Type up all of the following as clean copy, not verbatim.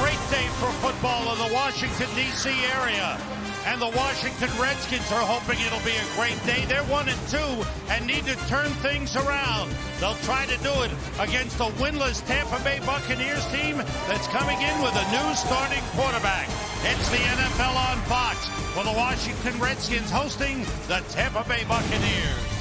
great day for football in the Washington, D.C. area. And the Washington Redskins are hoping it'll be a great day. They're 1-2 and need to turn things around. They'll try to do it against a winless Tampa Bay Buccaneers team that's coming in with a new starting quarterback. It's the NFL on Fox for the Washington Redskins hosting the Tampa Bay Buccaneers.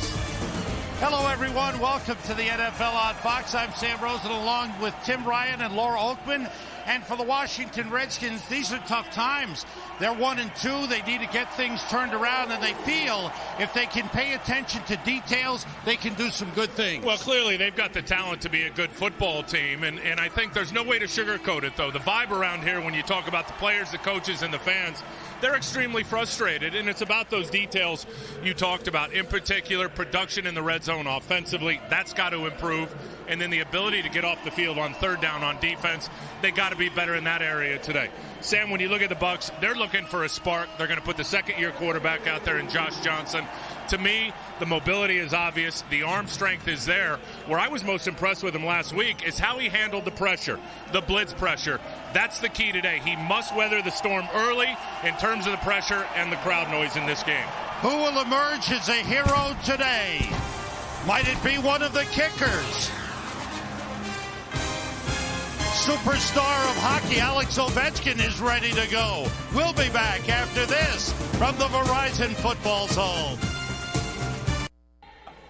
Hello, everyone. Welcome to the NFL on Fox. I'm Sam Rosen along with Tim Ryan and Laura Oakman. And for the Washington Redskins, these are tough times. They're 1-2. They need to get things turned around, and they feel if they can pay attention to details, they can do some good things. Well, clearly they've got the talent to be a good football team, and I think there's no way to sugarcoat it, though. The vibe around here when you talk about the players, the coaches, and the fans, they're extremely frustrated, and it's about those details you talked about. In particular, production in the red zone offensively, that's got to improve. And then the ability to get off the field on third down on defense, they got to be better in that area today. Sam, when you look at the Bucs, they're looking for a spark. They're going to put the second-year quarterback out there in Josh Johnson. To me, the mobility is obvious. The arm strength is there. Where I was most impressed with him last week is how he handled the pressure, the blitz pressure. That's the key today. He must weather the storm early in terms of the pressure and the crowd noise in this game. Who will emerge as a hero today? Might it be one of the kickers? Superstar of hockey, Alex Ovechkin, is ready to go. We'll be back after this from the Verizon Football Zone.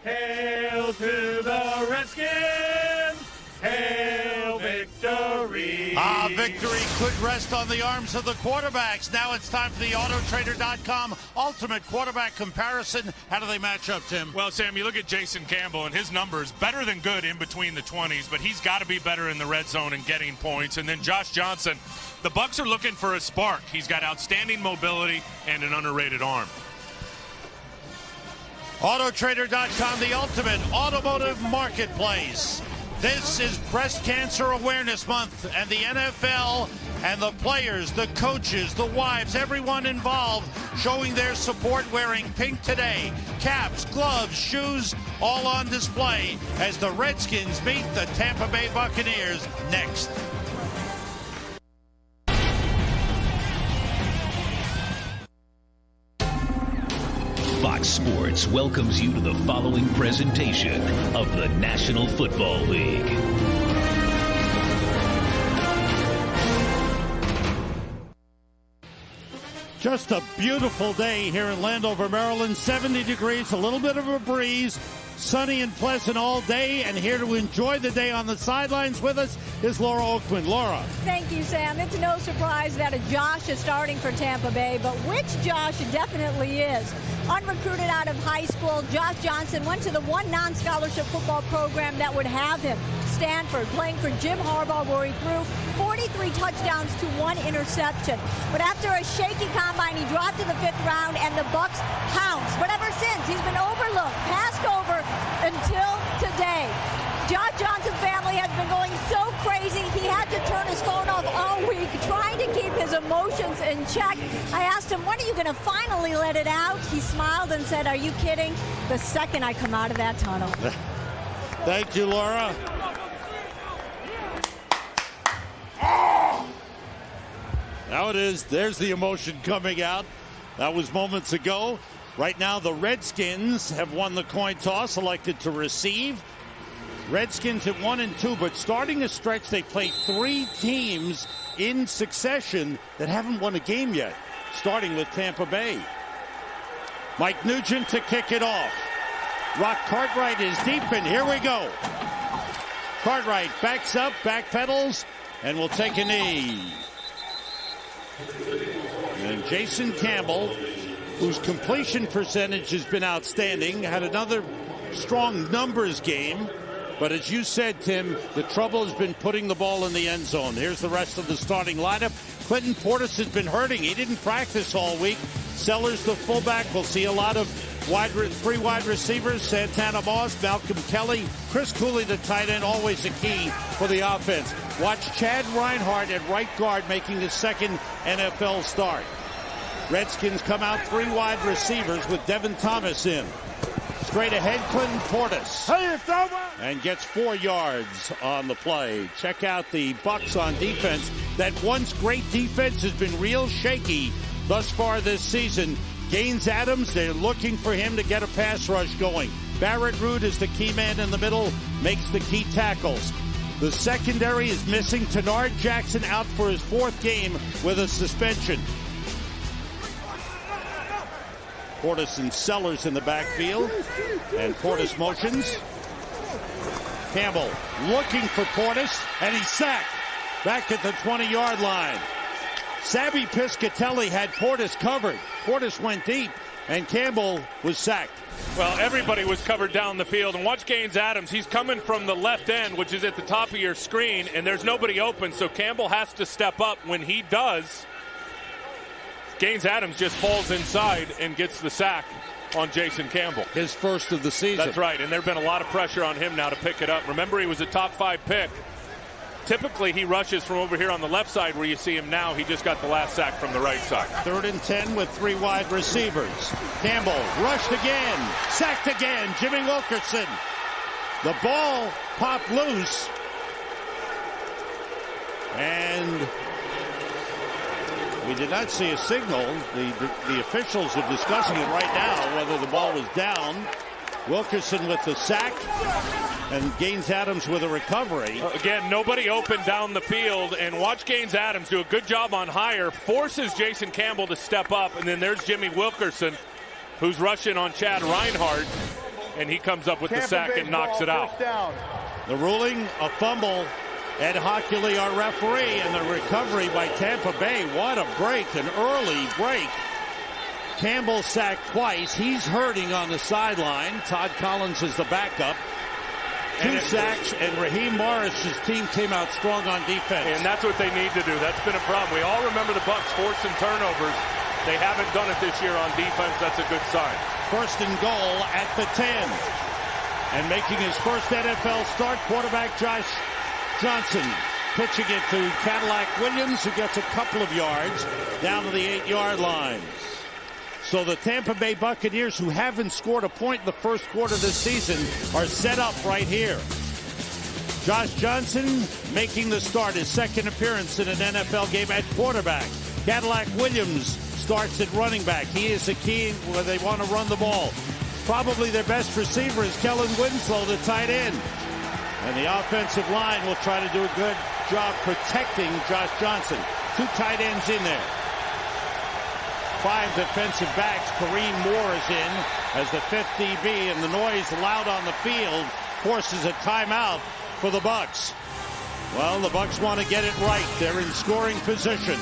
Hail to the Redskins! Hail victory! Victory could rest on the arms of the quarterbacks. Now it's time for the Autotrader.com Ultimate Quarterback Comparison. How do they match up, Tim? Well, Sam, you look at Jason Campbell, and his numbers, better than good in between the 20s, but he's got to be better in the red zone and getting points. And then Josh Johnson, the Bucs are looking for a spark. He's got outstanding mobility and an underrated arm. Autotrader.com, the ultimate automotive marketplace. This is Breast Cancer Awareness Month, and the NFL and the players, the coaches, the wives, everyone involved showing their support, wearing pink today. Caps, gloves, shoes, all on display as the Redskins meet the Tampa Bay Buccaneers next. Fox Sports welcomes you to the following presentation of the National Football League. Just a beautiful day here in Landover, Maryland. 70 degrees, a little bit of a breeze. Sunny and pleasant all day, and here to enjoy the day on the sidelines with us is Laura Oakman. Laura. Thank you, Sam. It's no surprise that a Josh is starting for Tampa Bay, but which Josh it definitely is. Unrecruited out of high school, Josh Johnson went to the one non-scholarship football program that would have him, Stanford, playing for Jim Harbaugh, where he threw 43 touchdowns to 1 interception. But after a shaky combine, he dropped to the 5th round, and the Bucs pounced. But ever since, he's been overlooked, passed over until today. Josh Johnson's family has been going so crazy, he had to turn his phone off all week, trying to keep his emotions in check. I asked him, when are you going to finally let it out? He smiled and said, are you kidding? The second I come out of that tunnel. Thank you, Laura. Now it is. There's the emotion coming out. That was moments ago. Right now, the Redskins have won the coin toss, elected to receive. Redskins at 1-2, but starting a stretch, they play 3 teams in succession that haven't won a game yet, starting with Tampa Bay. Mike Nugent to kick it off. Rock Cartwright is deep, and here we go. Cartwright backs up, backpedals, and will take a knee. And Jason Campbell, whose completion percentage has been outstanding, had another strong numbers game. But as you said, Tim, the trouble has been putting the ball in the end zone. Here's the rest of the starting lineup. Clinton Portis has been hurting. He didn't practice all week. Sellers, the fullback. We'll see a lot of 3 wide receivers. Santana Moss, Malcolm Kelly, Chris Cooley, the tight end, always a key for the offense. Watch Chad Reinhardt at right guard making his second NFL start. Redskins come out 3 wide receivers with Devin Thomas in. Straight ahead, Clinton Portis. And gets 4 yards on the play. Check out the Bucs on defense. That once great defense has been real shaky thus far this season. Gaines Adams, they're looking for him to get a pass rush going. Barrett Root is the key man in the middle, makes the key tackles. The secondary is missing Tenard Jackson, out for his 4th game with a suspension. Portis and Sellers in the backfield. And Portis motions. Campbell looking for Portis, and he's sacked back at the 20-yard line. Sabby Piscatelli had Portis covered. Portis went deep, and Campbell was sacked. Well, everybody was covered down the field. And watch Gaines Adams. He's coming from the left end, which is at the top of your screen, and there's nobody open, so Campbell has to step up. When he does, Gaines Adams just falls inside and gets the sack on Jason Campbell. His first of the season. That's right, and there's been a lot of pressure on him now to pick it up. Remember, he was a top 5 pick. Typically, he rushes from over here on the left side where you see him now. He just got the last sack from the right side. 3rd and 10 with 3 wide receivers. Campbell rushed again, sacked again. Jimmy Wilkerson. The ball popped loose. And we did not see a signal. The officials are discussing it right now, whether the ball was down. Wilkerson with the sack, and Gaines Adams with a recovery. Again, nobody open down the field, and watch Gaines Adams do a good job on higher, forces Jason Campbell to step up, and then there's Jimmy Wilkerson, who's rushing on Chad Reinhardt, and he comes up with the sack and knocks it out. The ruling, a fumble. Ed Hockley, our referee, and the recovery by Tampa Bay. What a break, an early break. Campbell sacked twice. He's hurting on the sideline. Todd Collins is the backup. 2 sacks, and Raheem Morris's team came out strong on defense. And that's what they need to do. That's been a problem. We all remember the Bucs forcing turnovers. They haven't done it this year on defense. That's a good sign. 1st and goal at the 10. And making his first NFL start, quarterback Josh Johnson pitching it to Cadillac Williams, who gets a couple of yards down to the 8-yard line. So the Tampa Bay Buccaneers, who haven't scored a point in the first quarter this season, are set up right here. Josh Johnson making the start, his 2nd appearance in an NFL game at quarterback. Cadillac Williams starts at running back. He is the key where they want to run the ball. Probably their best receiver is Kellen Winslow, the tight end. And the offensive line will try to do a good job protecting Josh Johnson. 2 tight ends in there. 5 defensive backs. Kareem Moore is in as the 5th DB, and the noise loud on the field forces a timeout for the Bucs. Well, the Bucs want to get it right. They're in scoring position.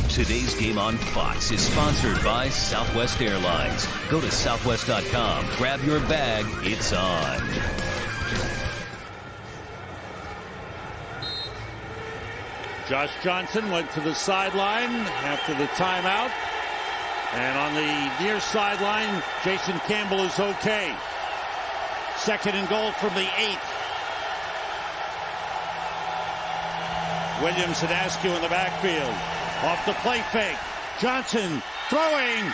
Today's game on Fox is sponsored by Southwest Airlines. Go to southwest.com, grab your bag, it's on. Josh Johnson went to the sideline after the timeout. And on the near sideline, Jason Campbell is okay. 2nd and goal from the 8. Williams and Askew in the backfield. Off the play fake. Johnson throwing.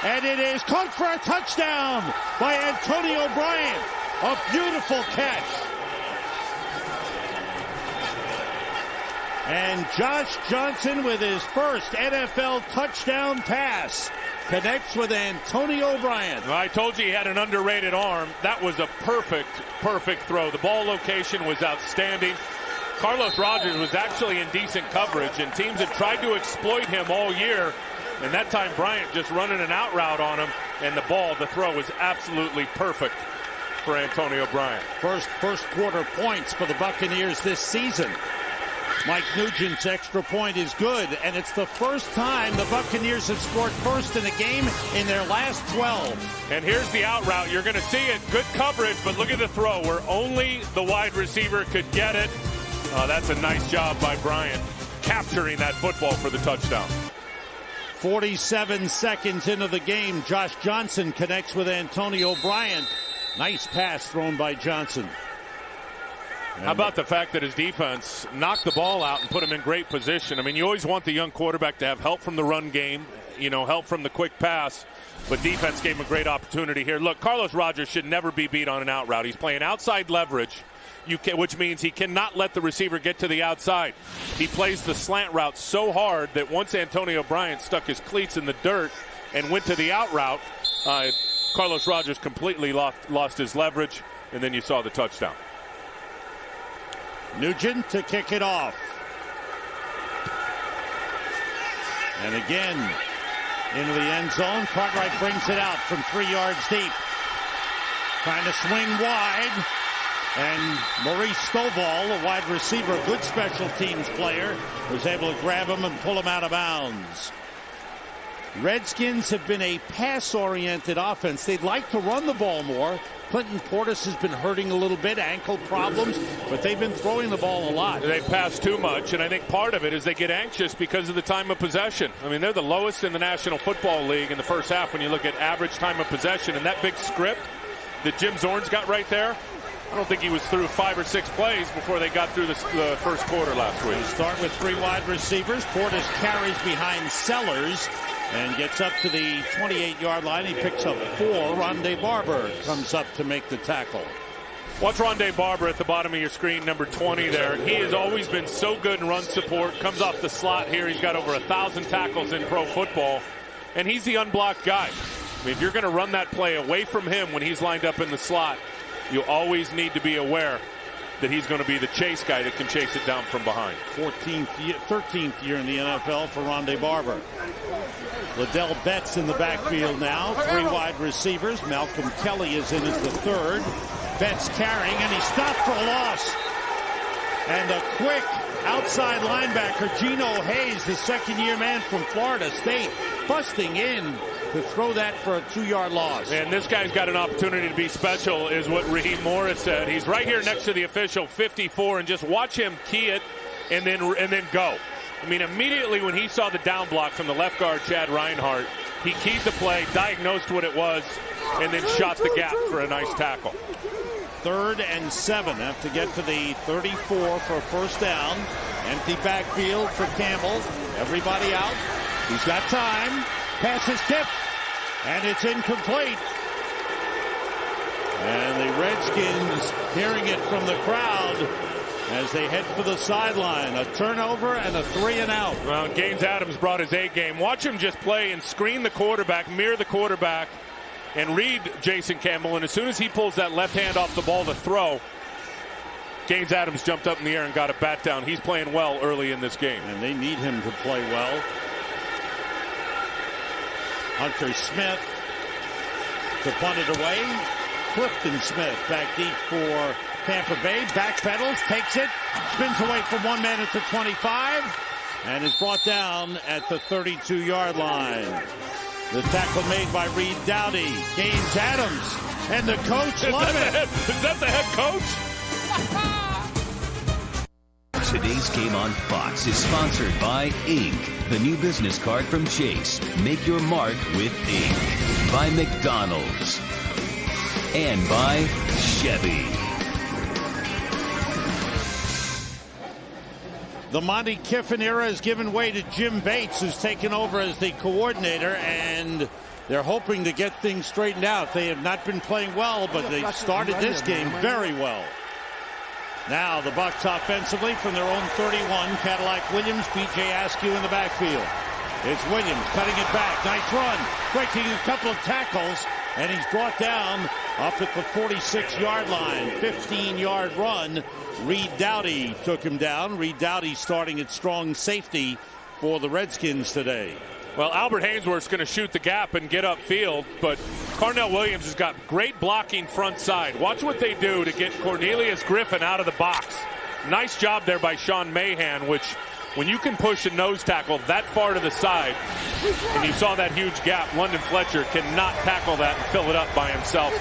And it is caught for a touchdown by Antonio Bryant. A beautiful catch. And Josh Johnson with his first NFL touchdown pass connects with Antonio Bryant. Well, I told you he had an underrated arm. That was a perfect throw. The ball location was outstanding. Carlos Rogers was actually in decent coverage, and teams had tried to exploit him all year. And that time Bryant just running an out route on him, and the throw was absolutely perfect for Antonio Bryant. First quarter points for the Buccaneers this season. Mike Nugent's extra point is good, and it's the first time the Buccaneers have scored first in a game in their last 12. And here's the out route. You're going to see it. Good coverage, but look at the throw where only the wide receiver could get it. That's a nice job by Bryant, capturing that football for the touchdown. 47 seconds into the game, Josh Johnson connects with Antonio Bryant. Nice pass thrown by Johnson. How about the fact that his defense knocked the ball out and put him in great position? I mean, you always want the young quarterback to have help from the run game, help from the quick pass, but defense gave him a great opportunity here. Look, Carlos Rogers should never be beat on an out route. He's playing outside leverage, which means he cannot let the receiver get to the outside. He plays the slant route so hard that once Antonio Bryant stuck his cleats in the dirt and went to the out route, Carlos Rogers completely lost his leverage, and then you saw the touchdown. Nugent to kick it off. And again, into the end zone. Cartwright brings it out from 3 yards deep. Trying to swing wide. And Maurice Stovall, a wide receiver, a good special teams player, was able to grab him and pull him out of bounds. Redskins have been a pass-oriented offense. They'd like to run the ball more. Clinton Portis has been hurting a little bit, ankle problems, but they've been throwing the ball a lot. They pass too much, and I think part of it is they get anxious because of the time of possession. I mean, they're the lowest in the National Football League in the first half when you look at average time of possession. And that big script that Jim Zorn's got right there, I don't think he was through 5 or 6 plays before they got through the first quarter last week. They start with 3 wide receivers. Portis carries behind Sellers and gets up to the 28-yard line. He picks up 4. Rondé Barber comes up to make the tackle. Watch Rondé Barber at the bottom of your screen, number 20 there. He has always been so good in run support. Comes off the slot here. He's got over 1,000 tackles in pro football, and he's the unblocked guy. I mean, if you're going to run that play away from him when he's lined up in the slot, you always need to be aware that he's going to be the chase guy that can chase it down from behind. 13th year in the NFL for Rondé Barber. Liddell Betts in the backfield now. 3 wide receivers. Malcolm Kelly is in as the 3rd. Betts carrying, and he's stopped for a loss. And a quick outside linebacker, Geno Hayes, the second-year man from Florida State, busting in to throw that for a 2-yard loss. And this guy's got an opportunity to be special, is what Raheem Morris said. He's right here next to the official, 54, and just watch him key it and then go. I mean, immediately when he saw the down block from the left guard, Chad Reinhardt, he keyed the play, diagnosed what it was, and then shot the gap for a nice tackle. 3rd and 7. Have to get to the 34 for a first down. Empty backfield for Campbell. Everybody out. He's got time. Pass is tipped, and it's incomplete. And the Redskins hearing it from the crowd as they head for the sideline. A turnover and a 3 and out. Well, Gaines Adams brought his A game. Watch him just play and screen the quarterback, mirror the quarterback, and read Jason Campbell. And as soon as he pulls that left hand off the ball to throw, Gaines Adams jumped up in the air and got a bat down. He's playing well early in this game. And they need him to play well. Hunter Smith to punt it away. Clifton Smith back deep for Tampa Bay. Backpedals, takes it, spins away from one man at the 25, and is brought down at the 32-yard line. The tackle made by Reed Dowdy. Gaines Adams, and the coach loves it. Is that the head coach? Today's game on Fox is sponsored by Ink, the new business card from Chase. Make your mark with Ink. By McDonald's. And by Chevy. The Monty Kiffin era has given way to Jim Bates, who's taken over as the coordinator, and they're hoping to get things straightened out. They have not been playing well, but they started this game very well. Now the Bucs offensively from their own 31. Cadillac Williams, B.J. Askew in the backfield. It's Williams cutting it back. Nice run. Breaking a couple of tackles. And he's brought down up at the 46-yard line. 15-yard run. Reed Dowdy took him down. Reed Dowdy starting at strong safety for the Redskins today. Well, Albert Haynesworth's going to shoot the gap and get upfield, but Carnell Williams has got great blocking front side. Watch what they do to get Cornelius Griffin out of the box. Nice job there by Sean Mahan, which when you can push a nose tackle that far to the side, and you saw that huge gap, London Fletcher cannot tackle that and fill it up by himself.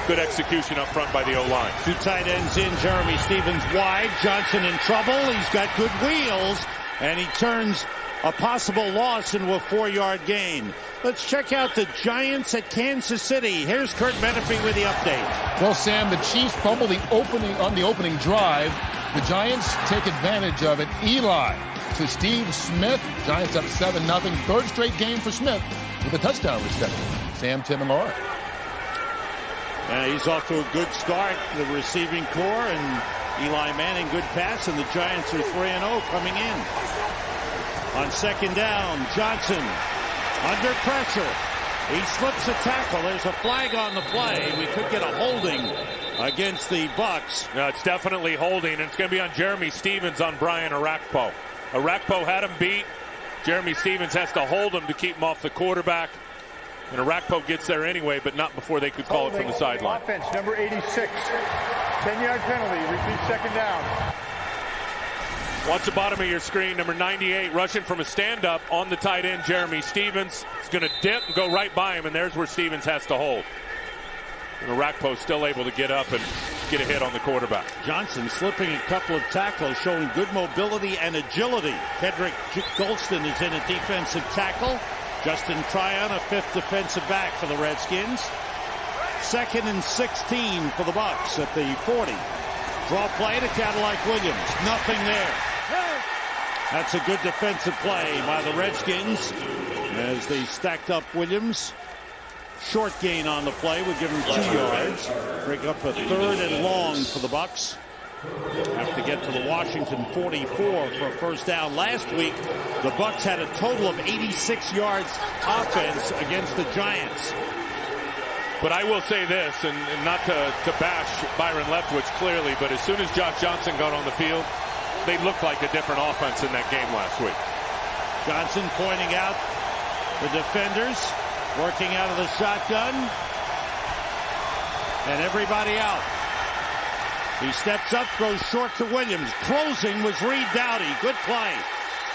Good execution up front by the O-line. 2 tight ends in. Jeremy Stevens wide. Johnson in trouble. He's got good wheels, and he turns a possible loss into a 4-yard gain. Let's check out the Giants at Kansas City. Here's Kurt Menefee with the update. Well, Sam, the Chiefs fumble on the opening drive. The Giants take advantage of it. Eli to Steve Smith. Giants up 7-0. Third straight game for Smith with a touchdown reception. Sam, Tim, and Laura. Yeah, he's off to a good start. The receiving core and Eli Manning, good pass, and the Giants are 3-0 coming in. On second down, Johnson under pressure. He slips a tackle. There's a flag on the play. We could get a holding against the Bucs. No, it's definitely holding, and it's going to be on Jeremy Stevens on Brian Arakpo. Arakpo had him beat. Jeremy Stevens has to hold him to keep him off the quarterback. And Arakpo gets there anyway, but not before they could call it from the sideline. Offense, number 86. 10-yard penalty. Repeat second down. Watch the bottom of your screen. Number 98 rushing from a stand-up on the tight end, Jeremy Stevens. He's going to dip and go right by him, and there's where Stevens has to hold. And Arakpo still able to get up and get a hit on the quarterback. Johnson slipping a couple of tackles, showing good mobility and agility. Kedrick Golston is in a defensive tackle. Justin Tryon, a fifth defensive back for the Redskins. 2nd and 16 for the Bucs at the 40. Draw play to Cadillac Williams. Nothing there. That's a good defensive play by the Redskins as they stacked up Williams. Short gain on the play would give him 2 yards. Break up a 3rd and long for the Bucs. Have to get to the Washington 44 for a first down. Last week, the Bucs had a total of 86 yards offense against the Giants. But I will say this, and not to bash Byron Leftwich clearly, but as soon as Josh Johnson got on the field, they looked like a different offense in that game last week. Johnson pointing out the defenders, working out of the shotgun, and everybody out. He steps up, throws short to Williams. Closing was Reed Doughty. Good play.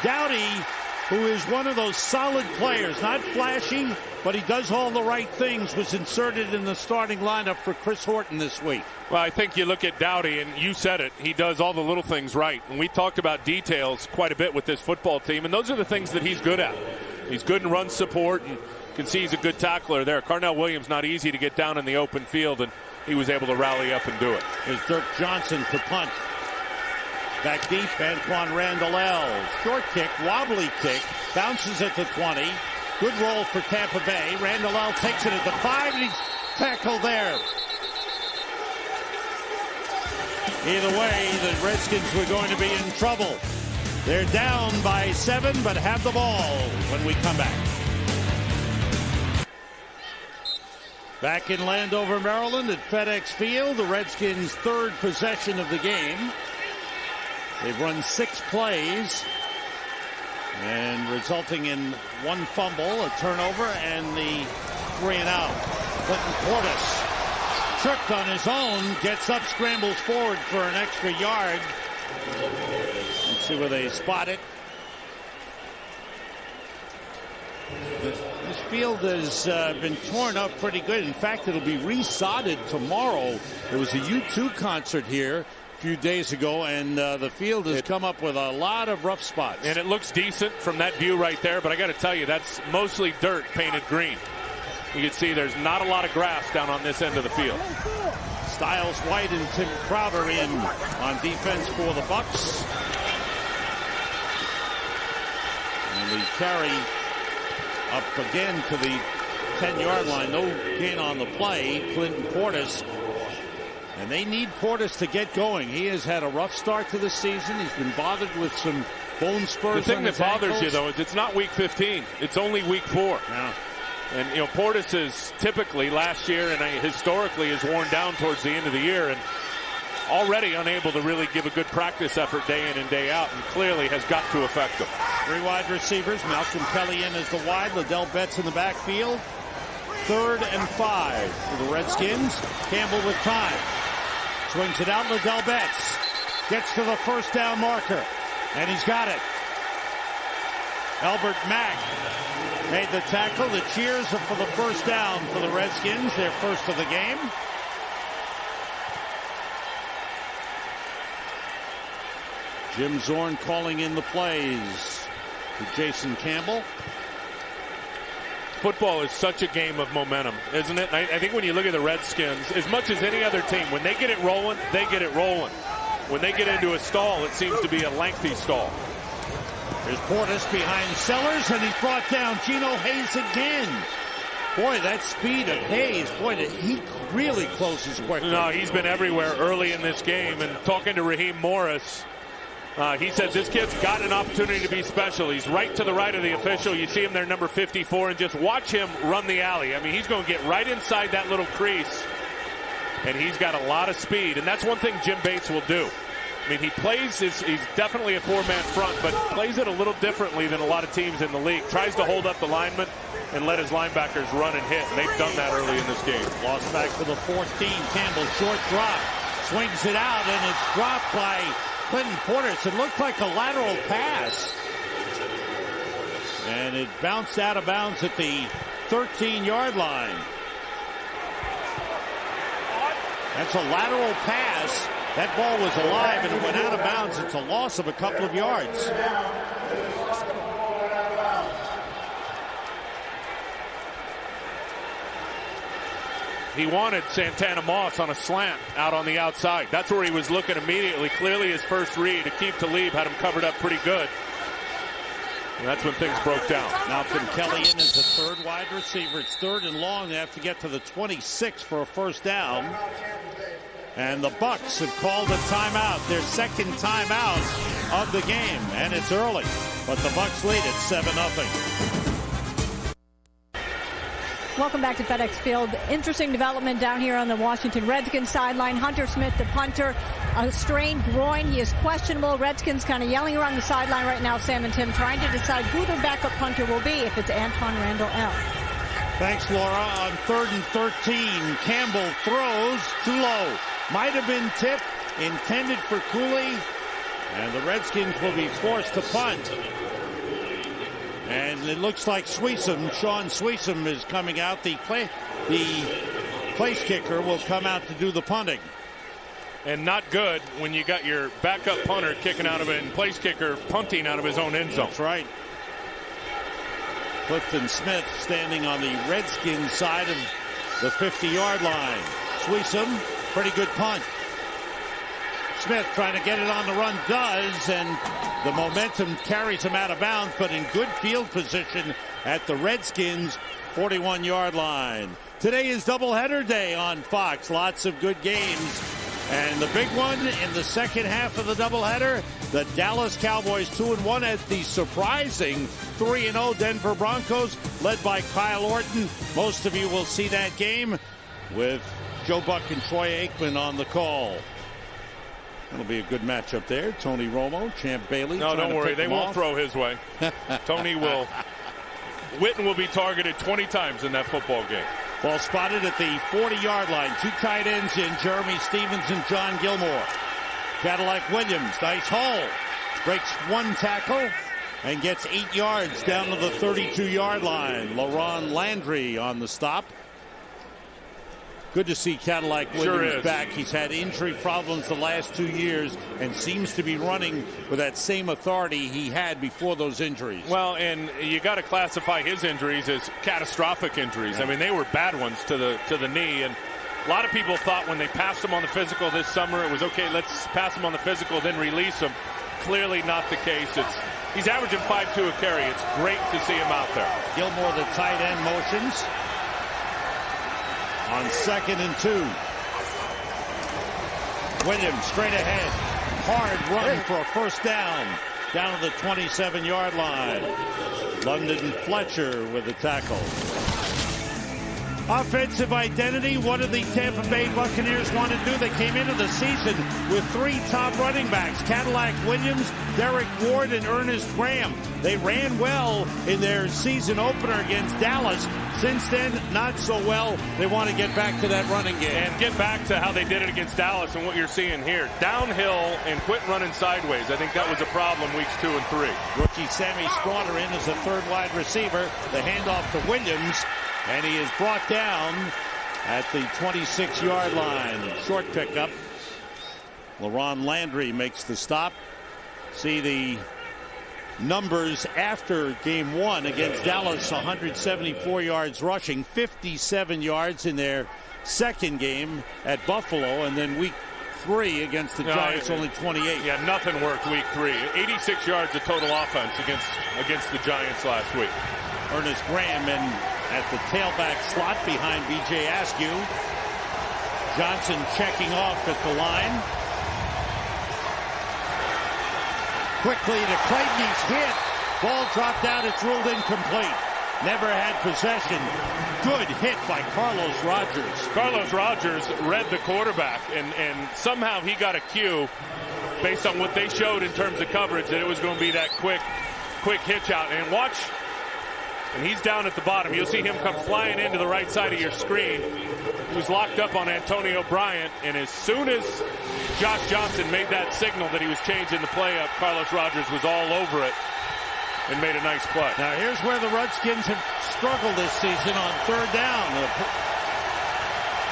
Doughty, who is one of those solid players, not flashy, but he does all the right things, was inserted in the starting lineup for Chris Horton this week. Well, I think you look at Doughty, and you said it, he does all the little things right. And we talked about details quite a bit with this football team, and those are the things that he's good at. He's good in run support, and you can see he's a good tackler there. Carnell Williams, not easy to get down in the open field, and he was able to rally up and do it. Here's Dirk Johnson to punt. Back deep, Antoine Randall. Short kick, wobbly kick, bounces at the 20. Good roll for Tampa Bay. Randall takes it at the 5, and he's tackled there. Either way, the Redskins were going to be in trouble. They're down by 7, but have the ball when we come back. Back in Landover, Maryland at FedEx Field, the Redskins' 3rd possession of the game. They've run 6 plays, and resulting in 1 fumble, a turnover, and the 3-and-out. Clinton Portis tripped on his own, gets up, scrambles forward for an extra yard. Let's see where they spot it. This field has been torn up pretty good. In fact, it'll be resodded tomorrow. There was a U2 concert here a few days ago, and the field has come up with a lot of rough spots. And it looks decent from that view right there, but I got to tell you, that's mostly dirt painted green. You can see there's not a lot of grass down on this end of the field. Styles White and Tim Crowder in on defense for the Bucs. And the carry up again to the 10-yard line. No gain on the play. Clinton Portis. And they need Portis to get going. He has had a rough start to the season. He's been bothered with some bone spurs. The thing that bothers you, though, is it's not week 15. It's only week 4. Yeah. And, you know, Portis is typically last year and historically is worn down towards the end of the year and already unable to really give a good practice effort day in and day out, and clearly has got to affect him. 3 wide receivers. Malcolm Kelly in as the wide. Liddell Betts in the backfield. 3rd and 5 for the Redskins. Campbell with time. Swings it out. Liddell Betts gets to the first down marker, and he's got it. Albert Mack made the tackle. The cheers are for the first down for the Redskins, their first of the game. Jim Zorn calling in the plays to Jason Campbell. Football is such a game of momentum, isn't it? I think when you look at the Redskins, as much as any other team, when they get it rolling, they get it rolling. When they get into a stall, it seems to be a lengthy stall. There's Portis behind Sellers, and he's brought down. Geno Hayes again. Boy, that speed of Hayes, boy, he really closes quickly. No, he's been everywhere early in this game. And talking to Raheem Morris, he said this kid's got an opportunity to be special. He's right to the right of the official. You see him there, number 54, and just watch him run the alley. I mean, he's going to get right inside that little crease, and he's got a lot of speed. And that's one thing Jim Bates will do. I mean, he plays, he's definitely a four-man front, but plays it a little differently than a lot of teams in the league. Tries to hold up the linemen and let his linebackers run and hit, and they've done that early in this game. Lost back to the 14. Campbell, short drop. Swings it out, and it's dropped by Clinton Portis. It looked like a lateral pass. And it bounced out of bounds at the 13-yard line. That's a lateral pass. That ball was alive, and it went out of bounds. It's a loss of a couple of yards. He wanted Santana Moss on a slant out on the outside. That's where he was looking immediately. Clearly his first read, Akeem Talib had him covered up pretty good. And that's when things broke down. Malcolm Kelly in as the third wide receiver. It's 3rd and long. They have to get to the 26 for a first down. And the Bucs have called a timeout, their second timeout of the game. And it's early, but the Bucs lead at 7-0. Welcome back to FedEx Field. Interesting development down here on the Washington Redskins sideline. Hunter Smith, the punter, a strained groin. He is questionable. Redskins kind of yelling around the sideline right now, Sam and Tim, trying to decide who their backup punter will be if it's Antoine Randall L. Thanks, Laura. On 3rd and 13, Campbell throws too low. Might have been tipped, intended for Cooley, and the Redskins will be forced to punt. And it looks like Sean Sweesom is coming out. The place kicker will come out to do the punting. And not good when you got your backup punter kicking out of it and place kicker punting out of his own end zone. That's right. Clifton Smith standing on the Redskins side of the 50-yard line. Sweesom, pretty good punt. Smith trying to get it on the run, does, and the momentum carries him out of bounds, but in good field position at the Redskins' 41-yard line. Today is doubleheader day on Fox. Lots of good games. And the big one in the second half of the doubleheader, the Dallas Cowboys 2-1 at the surprising 3-0 Denver Broncos, led by Kyle Orton. Most of you will see that game with Joe Buck and Troy Aikman on the call. That'll be a good matchup there. Tony Romo, Champ Bailey. No, don't worry. They won't throw his way. Tony will. Witten will be targeted 20 times in that football game. Ball spotted at the 40-yard line. Two tight ends in Jeremy Stevens and John Gilmore. Cadillac Williams, nice haul. Breaks one tackle and gets 8 yards down to the 32-yard line. LaRon Landry on the stop. Good to see Cadillac Williams back. He's had injury problems the last 2 years and seems to be running with that same authority he had before those injuries. Well, and you got to classify his injuries as catastrophic injuries. I mean, they were bad ones to the knee, and a lot of people thought when they passed him on the physical this summer, it was okay, let's pass him on the physical, then release him. Clearly not the case. He's averaging 5.2 a carry. It's great to see him out there. Gilmore, the tight end, motions. On 2nd and 2. Williams straight ahead. Hard run for a first down to the 27-yard line. London Fletcher with the tackle. Offensive identity. What do the Tampa Bay Buccaneers want to do? They came into the season with 3 top running backs, Cadillac Williams, Derek Ward, and Ernest Graham. They ran well in their season opener against Dallas. Since then, not so well. They want to get back to that running game. And get back to how they did it against Dallas and what you're seeing here. Downhill and quit running sideways. I think that was a problem weeks 2 and 3. Rookie Sammy Strawder in as a 3rd wide receiver. The handoff to Williams. And he is brought down at the 26-yard line. Short pickup. LaRon Landry makes the stop. See the numbers after game 1 against Dallas. 174 yards rushing, 57 yards in their second game at Buffalo. And then week 3 against the Giants, only 28. Yeah, nothing worked week 3. 86 yards of total offense against the Giants last week. Ernest Graham in at the tailback slot behind B.J. Askew. Johnson checking off at the line. Quickly to Clayton, he's hit. Ball dropped out, it's ruled incomplete. Never had possession. Good hit by Carlos Rogers. Carlos Rogers read the quarterback, and somehow he got a cue based on what they showed in terms of coverage that it was going to be that quick hitch out. And watch, and he's down at the bottom. You'll see him come flying into the right side of your screen. He was locked up on Antonio Bryant, and as soon as Josh Johnson made that signal that he was changing the play up, Carlos Rogers was all over it and made a nice play. Now here's where the Redskins have struggled this season on third down. The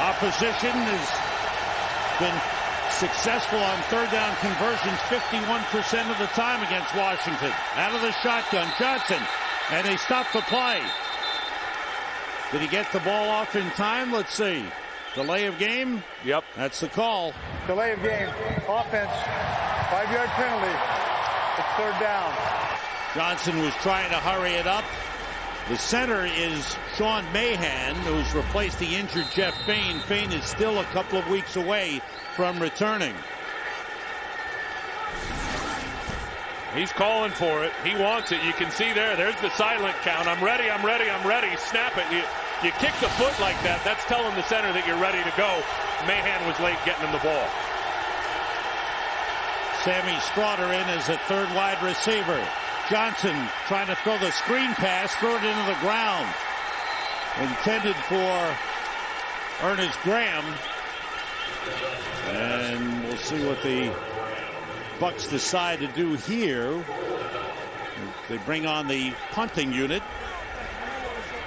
opposition has been successful on third down conversions 51% of the time against Washington. Out of the shotgun, Johnson, and they stopped the play. Did he get the ball off in time? Let's see. Delay of game? Yep. That's the call. Delay of game. Offense. 5-yard penalty. It's third down. Johnson was trying to hurry it up. The center is Sean Mahan, who's replaced the injured Jeff Fain. Fain is still a couple of weeks away from returning. He's calling for it. He wants it. You can see there's the silent count. I'm ready, I'm ready, I'm ready. Snap it. You kick the foot like that. That's telling the center that you're ready to go. Mahan was late getting him the ball. Sammy Stroughter in as a third wide receiver. Johnson trying to throw the screen pass, throw it into the ground. Intended for Ernest Graham. And we'll see what the Bucs decide to do here. They bring on the punting unit.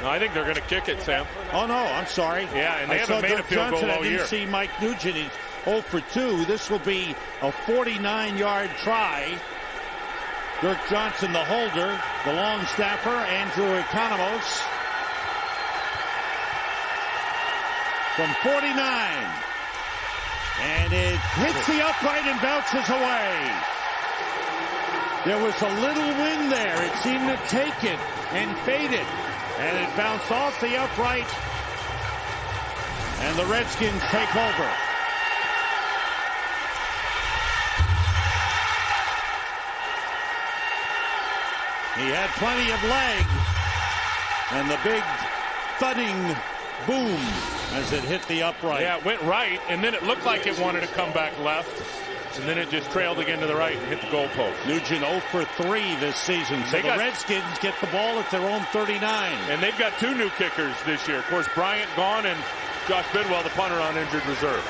No, I think they're going to kick it, Sam. Oh, no, I'm sorry. Yeah, and they haven't made a field goal all year. I didn't see Mike Nugent. He's 0 for 2. This will be a 49-yard try. Dirk Johnson, the holder. The long snapper, Andrew Economos. From 49. And it hits the upright and bounces away. There was a little wind there. It seemed to take it and fade it. And it bounced off the upright. And the Redskins take over. He had plenty of leg. And the big thudding boom as it hit the upright. Yeah, it went right, and then it looked like it wanted to come back left, and then it just trailed again to the right and hit the goalpost. Nugent 0 for 3 this season. So the Redskins get the ball at their own 39. And they've got 2 new kickers this year. Of course, Bryant gone and Josh Bidwell, the punter, on injured reserve.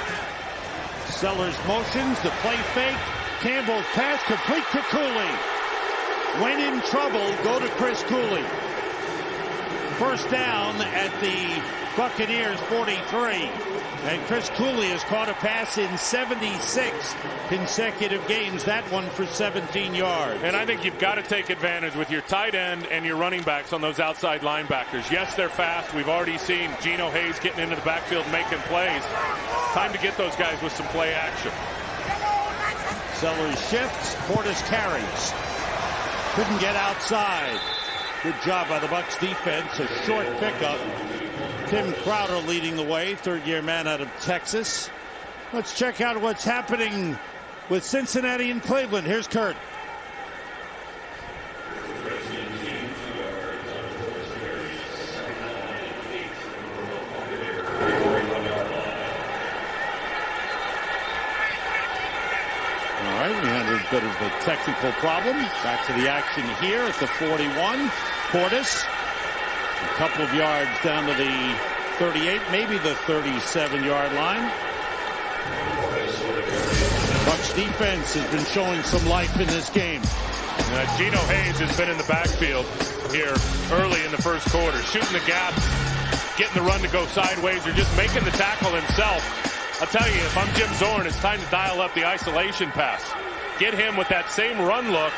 Sellers motions, the play fake. Campbell's pass complete to Cooley. When in trouble, go to Chris Cooley. First down at the Buccaneers 43. And Chris Cooley has caught a pass in 76 consecutive games. That one for 17 yards. And I think you've got to take advantage with your tight end and your running backs on those outside linebackers. Yes, they're fast. We've already seen Geno Hayes getting into the backfield making plays. Time to get those guys with some play action. Sellers shifts. Portis carries. Couldn't get outside. Good job by the Bucs defense. A short pickup. Tim Crowder leading the way, third-year man out of Texas. Let's check out what's happening with Cincinnati and Cleveland. Here's Kurt. All right, we had a bit of a technical problem. Back to the action here at the 41. Portis. A couple of yards down to the 38, maybe the 37-yard line. Bucs defense has been showing some life in this game. Geno Hayes has been in the backfield here early in the first quarter, shooting the gaps, getting the run to go sideways, or just making the tackle himself. I'll tell you, if I'm Jim Zorn, it's time to dial up the isolation pass. Get him with that same run look,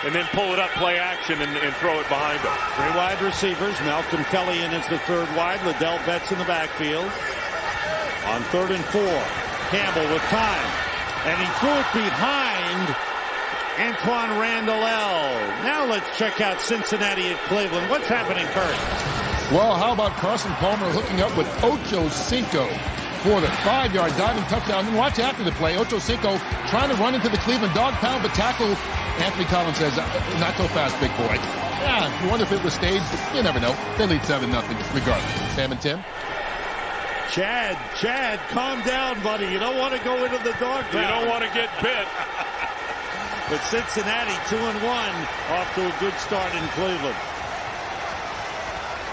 and then pull it up, play action, and throw it behind him. 3 wide receivers. Malcolm Kelly in as the third wide. Liddell Betts in the backfield. On 3rd and 4. Campbell with time. And he threw it behind Antoine Randall. Now let's check out Cincinnati at Cleveland. What's happening, Kurt? Well, how about Carson Palmer hooking up with Ocho Cinco for the 5-yard diving touchdown? And watch after the play. Ocho Cinco trying to run into the Cleveland dog pound, but tackle. Anthony Collins says, not so fast, big boy. Yeah, you wonder if it was staged, but you never know. They lead 7-0 regardless. Sam and Tim. Chad, calm down, buddy. You don't want to go into the dog pound. You don't want to get bit. But Cincinnati 2-1 off to a good start in Cleveland.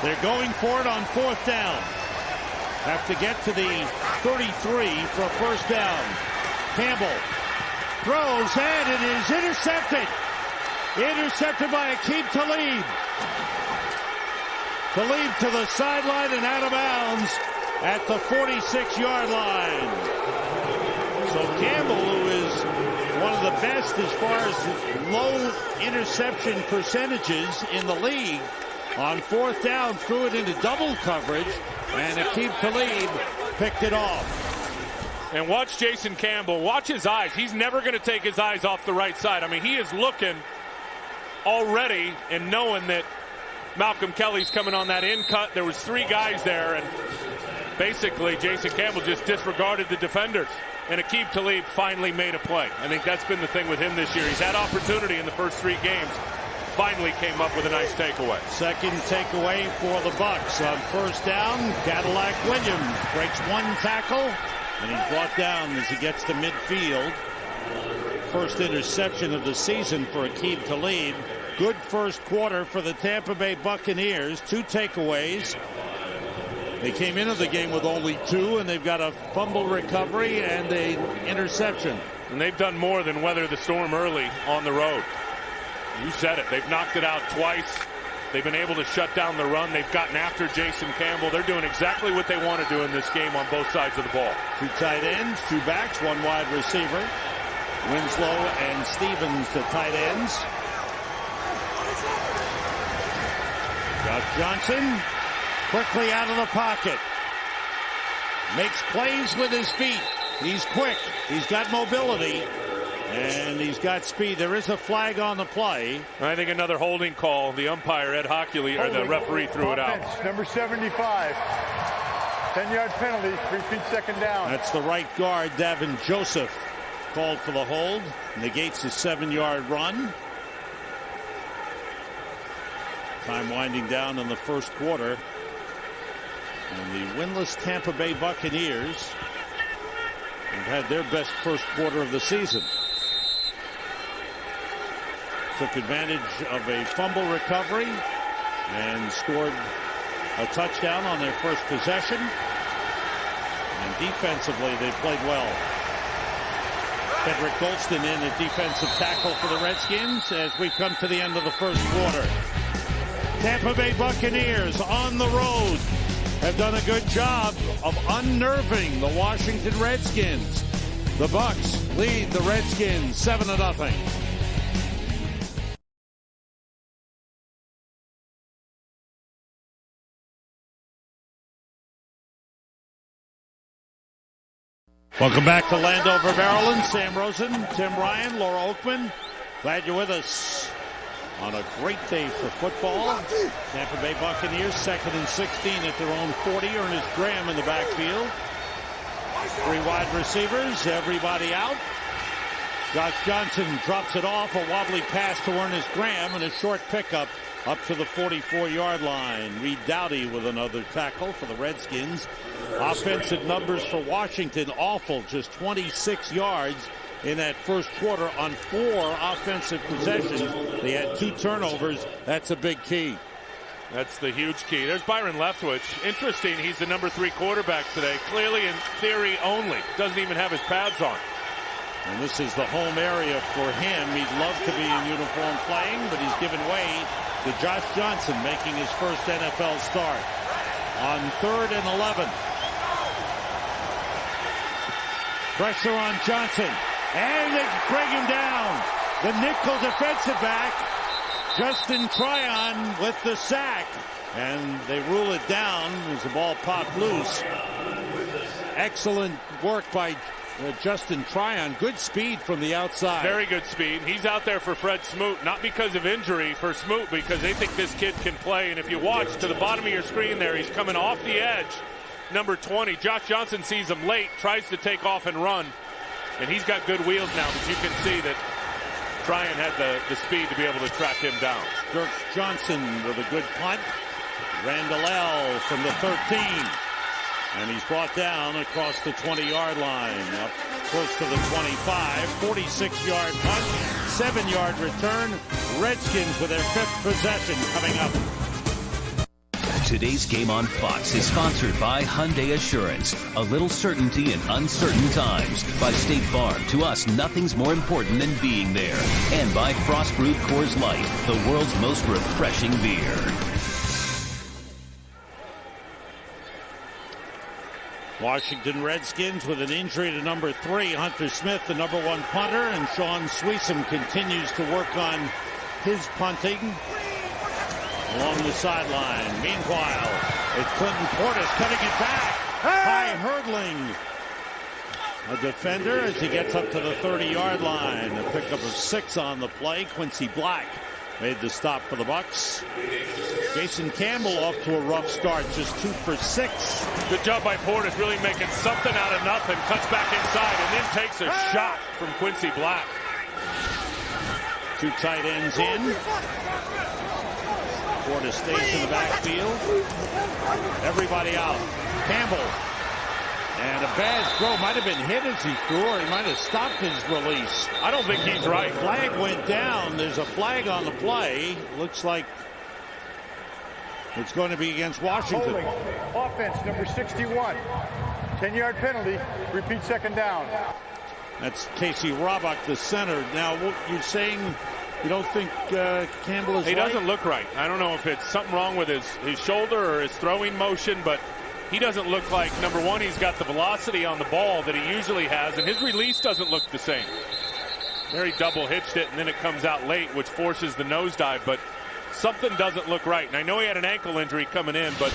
They're going for it on 4th down. Have to get to the 33 for a first down. Campbell throws, and it is intercepted. Intercepted by Aqib Talib. Talib to the sideline and out of bounds at the 46-yard line. So Campbell, who is one of the best as far as low interception percentages in the league, on 4th down threw it into double coverage, and Aqib Talib picked it off. And watch Jason Campbell. Watch his eyes. He's never going to take his eyes off the right side. I mean, he is looking already and knowing that Malcolm Kelly's coming on that in cut. There was 3 guys there, and basically Jason Campbell just disregarded the defenders. And Aqib Talib finally made a play. I think that's been the thing with him this year. He's had opportunity in the first 3 games. Finally came up with a nice takeaway. Second takeaway for the Bucs. On 1st down, Cadillac Williams breaks 1 tackle, and he's brought down as he gets to midfield. First interception of the season for Aqib Talib. Good first quarter for the Tampa Bay Buccaneers. 2 takeaways. They came into the game with only 2, and they've got a fumble recovery and an interception. And they've done more than weather the storm early on the road. You said it. They've knocked it out twice. They've been able to shut down the run. They've gotten after Jason Campbell. They're doing exactly what they want to do in this game on both sides of the ball. 2 tight ends, 2 backs, 1 wide receiver. Winslow and Stevens, the tight ends. Josh Johnson quickly out of the pocket. Makes plays with his feet. He's quick. He's got mobility. And he's got speed. There is a flag on the play. I think another holding call. The umpire, Ed Hockley, or the referee, threw it out. Number 75. 10-yard penalty. 3 feet, 2nd down. That's the right guard, Davin Joseph, called for the hold. Negates his 7-yard run. Time winding down in the first quarter. And the winless Tampa Bay Buccaneers have had their best first quarter of the season. Took advantage of a fumble recovery and scored a touchdown on their first possession. And defensively, they played well. Frederick Golston in at defensive tackle for the Redskins as we come to the end of the first quarter. Tampa Bay Buccaneers on the road have done a good job of unnerving the Washington Redskins. The Bucs lead the Redskins 7-0. Welcome back to Landover, Maryland. Sam Rosen, Tim Ryan, Laura Oakman. Glad you're with us on a great day for football. Tampa Bay Buccaneers 2nd and 16 at their own 40. Ernest Graham in the backfield. 3 wide receivers, everybody out. Josh Johnson drops it off, a wobbly pass to Ernest Graham, and a short pickup up to the 44-yard line. Reed Doughty with another tackle for the Redskins. Offensive numbers for Washington awful, just 26 yards in that first quarter on 4 offensive possessions. They had 2 turnovers. That's a big key. That's the huge key. There's Byron Leftwich. Interesting, he's the number 3 quarterback today. Clearly in theory only. Doesn't even have his pads on. And this is the home area for him. He'd love to be in uniform playing, but he's given way to Josh Johnson making his first NFL start. On 3rd and 11. Pressure on Johnson. And they bring him down. The nickel defensive back, Justin Tryon, with the sack. And they rule it down as the ball popped loose. Excellent work by Justin Tryon, good speed from the outside. Very good speed. He's out there for Fred Smoot, not because of injury for Smoot, because they think this kid can play. And if you watch to the bottom of your screen there, he's coming off the edge. Number 20, Josh Johnson sees him late, tries to take off and run. And he's got good wheels now, but you can see that Tryon had the speed to be able to track him down. Dirk Johnson with a good punt. Randall L. from the 13. And he's brought down across the 20-yard line. Up close to the 25. 46-yard punt. 7-yard return. Redskins with their 5th possession coming up. Today's game on Fox is sponsored by Hyundai Assurance. A little certainty in uncertain times. By State Farm. To us, nothing's more important than being there. And by Frost Brewed Coors Light, the world's most refreshing beer. Washington Redskins with an injury to number 3, Hunter Smith, the number 1 punter, and Sean Sweesom continues to work on his punting along the sideline. Meanwhile, it's Clinton Portis cutting it back. High hurdling a defender as he gets up to the 30-yard line. A pickup of 6 on the play. Quincy Black made the stop for the Bucks. Jason Campbell off to a rough start, just 2 for 6. Good job by Portis, really making something out of nothing. Cuts back inside and then takes a shot from Quincy Black. 2 tight ends in. Portis stays in the backfield. Everybody out. Campbell. And a bad throw. Might have been hit as he threw, or he might have stopped his release. I don't think he's right. Flag went down. There's a flag on the play. Looks like it's going to be against Washington. Holding. Offense, number 61. 10-yard penalty. Repeat, 2nd down. That's Casey Roebuck, the center. Now, what you're saying, you don't think Campbell is He right? doesn't look right. I don't know if it's something wrong with his shoulder or his throwing motion, but he doesn't look like, number 1, he's got the velocity on the ball that he usually has, and his release doesn't look the same. There he double hitched it, and then it comes out late, which forces the nosedive, but something doesn't look right. And I know he had an ankle injury coming in, but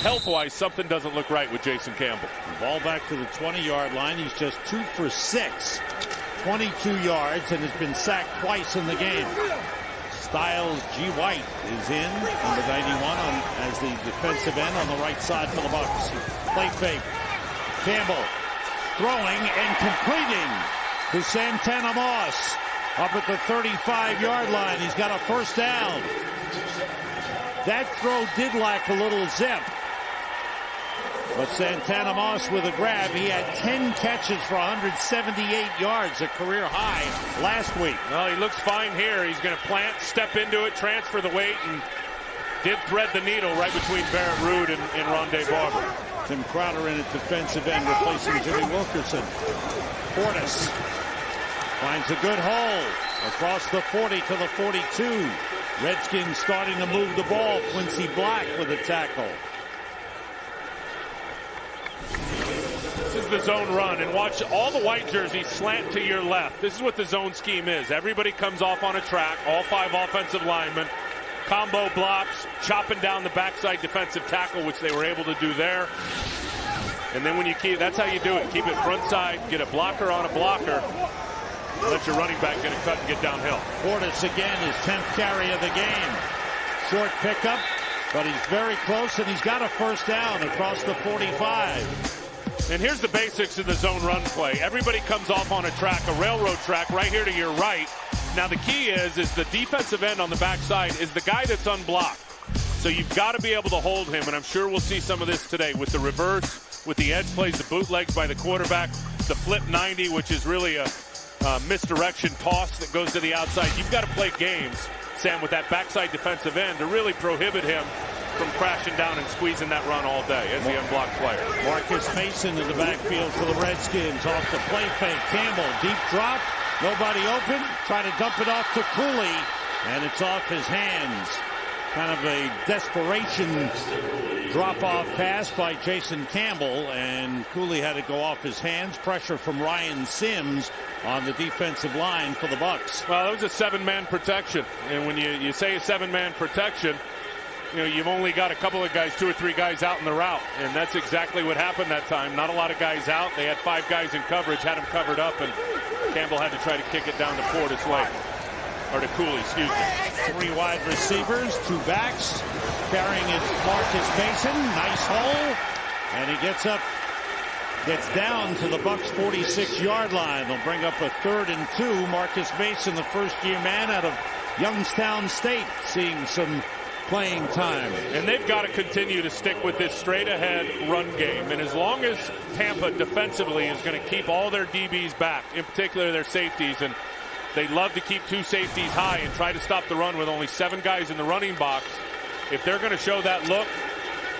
health-wise, something doesn't look right with Jason Campbell. Ball back to the 20-yard line. He's just 2 for 6. 22 yards, and has been sacked twice in the game. Styles G. White is in, number 91, as the defensive end on the right side for the Bucks. Play fake. Campbell throwing and completing to Santana Moss up at the 35-yard line. He's got a 1st down. That throw did lack a little zip. But Santana Moss with a grab. He had 10 catches for 178 yards, a career high last week. Well, he looks fine here. He's going to plant, step into it, transfer the weight, and did thread the needle right between Barrett Ruud and Rondé Barber. Tim Crowder in at defensive end, replacing Jimmy Wilkerson. Portis finds a good hole across the 40 to the 42. Redskins starting to move the ball. Quincy Black with a tackle. This is the zone run, and watch all the white jerseys slant to your left. This is what the zone scheme is. Everybody comes off on a track, all 5 offensive linemen, combo blocks, chopping down the backside defensive tackle, which they were able to do there. And then when you keep, that's how you do it. Keep it front side, get a blocker on a blocker, let your running back get a cut and get downhill. Portis again, his 10th carry of the game. Short pickup, but he's very close, and he's got a 1st down across the 45. And here's the basics of the zone run play. Everybody comes off on a track, a railroad track right here to your right. Now the key is the defensive end on the backside is the guy that's unblocked. So you've got to be able to hold him, and I'm sure we'll see some of this today with the reverse, with the edge plays, the bootlegs by the quarterback, the flip 90, which is really a misdirection toss that goes to the outside. You've got to play games, Sam, with that backside defensive end to really prohibit him from crashing down and squeezing that run all day as the unblocked player. Marcus Mason in the backfield for the Redskins. Off the play fake. Campbell, deep drop. Nobody open. Try to dump it off to Cooley. And it's off his hands. Kind of a desperation drop-off pass by Jason Campbell. And Cooley had to go off his hands. Pressure from Ryan Sims on the defensive line for the Bucks. Well, it was a 7-man protection. And when you say a 7-man protection, you've only got a couple of guys, 2 or 3 guys out in the route, and that's exactly what happened that time. Not a lot of guys out. They had 5 guys in coverage, had them covered up, and Campbell had to try to kick it down to Portis late. Or to Cooley, excuse me. 3 wide receivers, 2 backs. Carrying it, Marcus Mason. Nice hole. And he gets down to the Bucs' 46-yard line. They'll bring up a 3rd and 2. Marcus Mason, the first-year man out of Youngstown State, seeing some playing time. And they've got to continue to stick with this straight-ahead run game. And as long as Tampa defensively is going to keep all their DBs back, in particular their safeties, and they love to keep 2 safeties high and try to stop the run with only 7 guys in the running box. If they're going to show that look,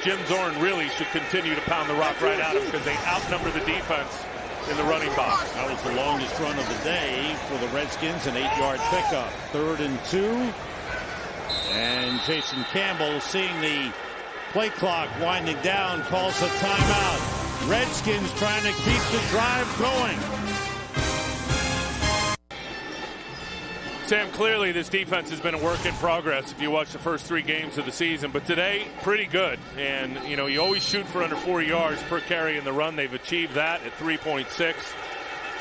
Jim Zorn really should continue to pound the rock right at him because they outnumber the defense in the running box. That was the longest run of the day for the Redskins, an 8-yard pickup. 3rd and 2. And Jason Campbell, seeing the play clock winding down, calls a timeout. Redskins trying to keep the drive going. Sam, clearly this defense has been a work in progress if you watch the first 3 games of the season, but today, pretty good. And, you always shoot for under 4 yards per carry in the run. They've achieved that at 3.6.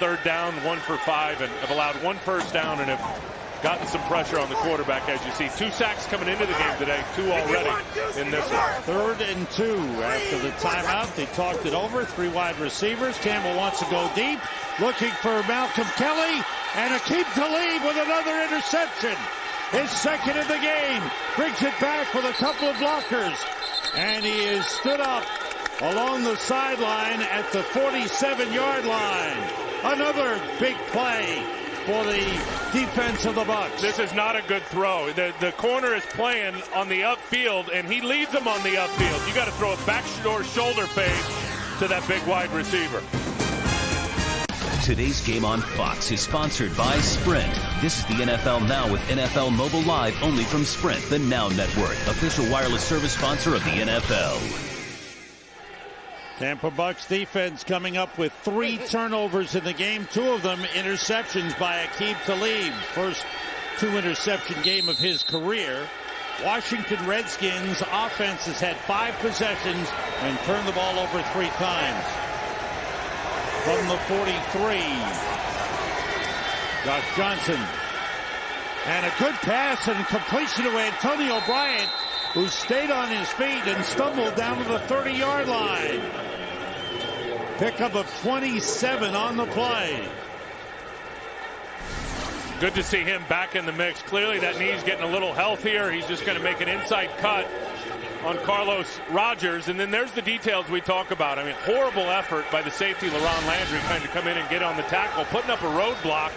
3rd down, 1 for 5, and have allowed 1 first down and have gotten some pressure on the quarterback, as you see. 2 sacks coming into the game today, 2 already in this one. 3rd and 2 after the timeout. They talked it over. 3 wide receivers. Campbell wants to go deep, looking for Malcolm Kelly, and Aqib Talib with another interception. His 2nd of the game. Brings it back with a couple of blockers. And he is stood up along the sideline at the 47-yard line. Another big play for the defense of the Bucs. This is not a good throw. The corner is playing on the upfield, and he leads them on the upfield. You got to throw a backdoor shoulder fade to that big wide receiver. Today's game on Fox is sponsored by Sprint. This is the NFL Now with NFL Mobile Live, only from Sprint, the Now Network, official wireless service sponsor of the NFL. Tampa Bucs defense coming up with 3 turnovers in the game, 2 of them interceptions by Aqib Talib. First 2 interception game of his career. Washington Redskins offense has had 5 possessions and turned the ball over 3 times. From the 43, Josh Johnson. And a good pass and completion to Antonio Bryant, who stayed on his feet and stumbled down to the 30-yard line. Pickup of 27 on the play. Good to see him back in the mix. Clearly that knee's getting a little healthier. He's just going to make an inside cut on Carlos Rogers. And then there's the details we talk about. I mean, horrible effort by the safety, LaRon Landry, trying to come in and get on the tackle, putting up a roadblock,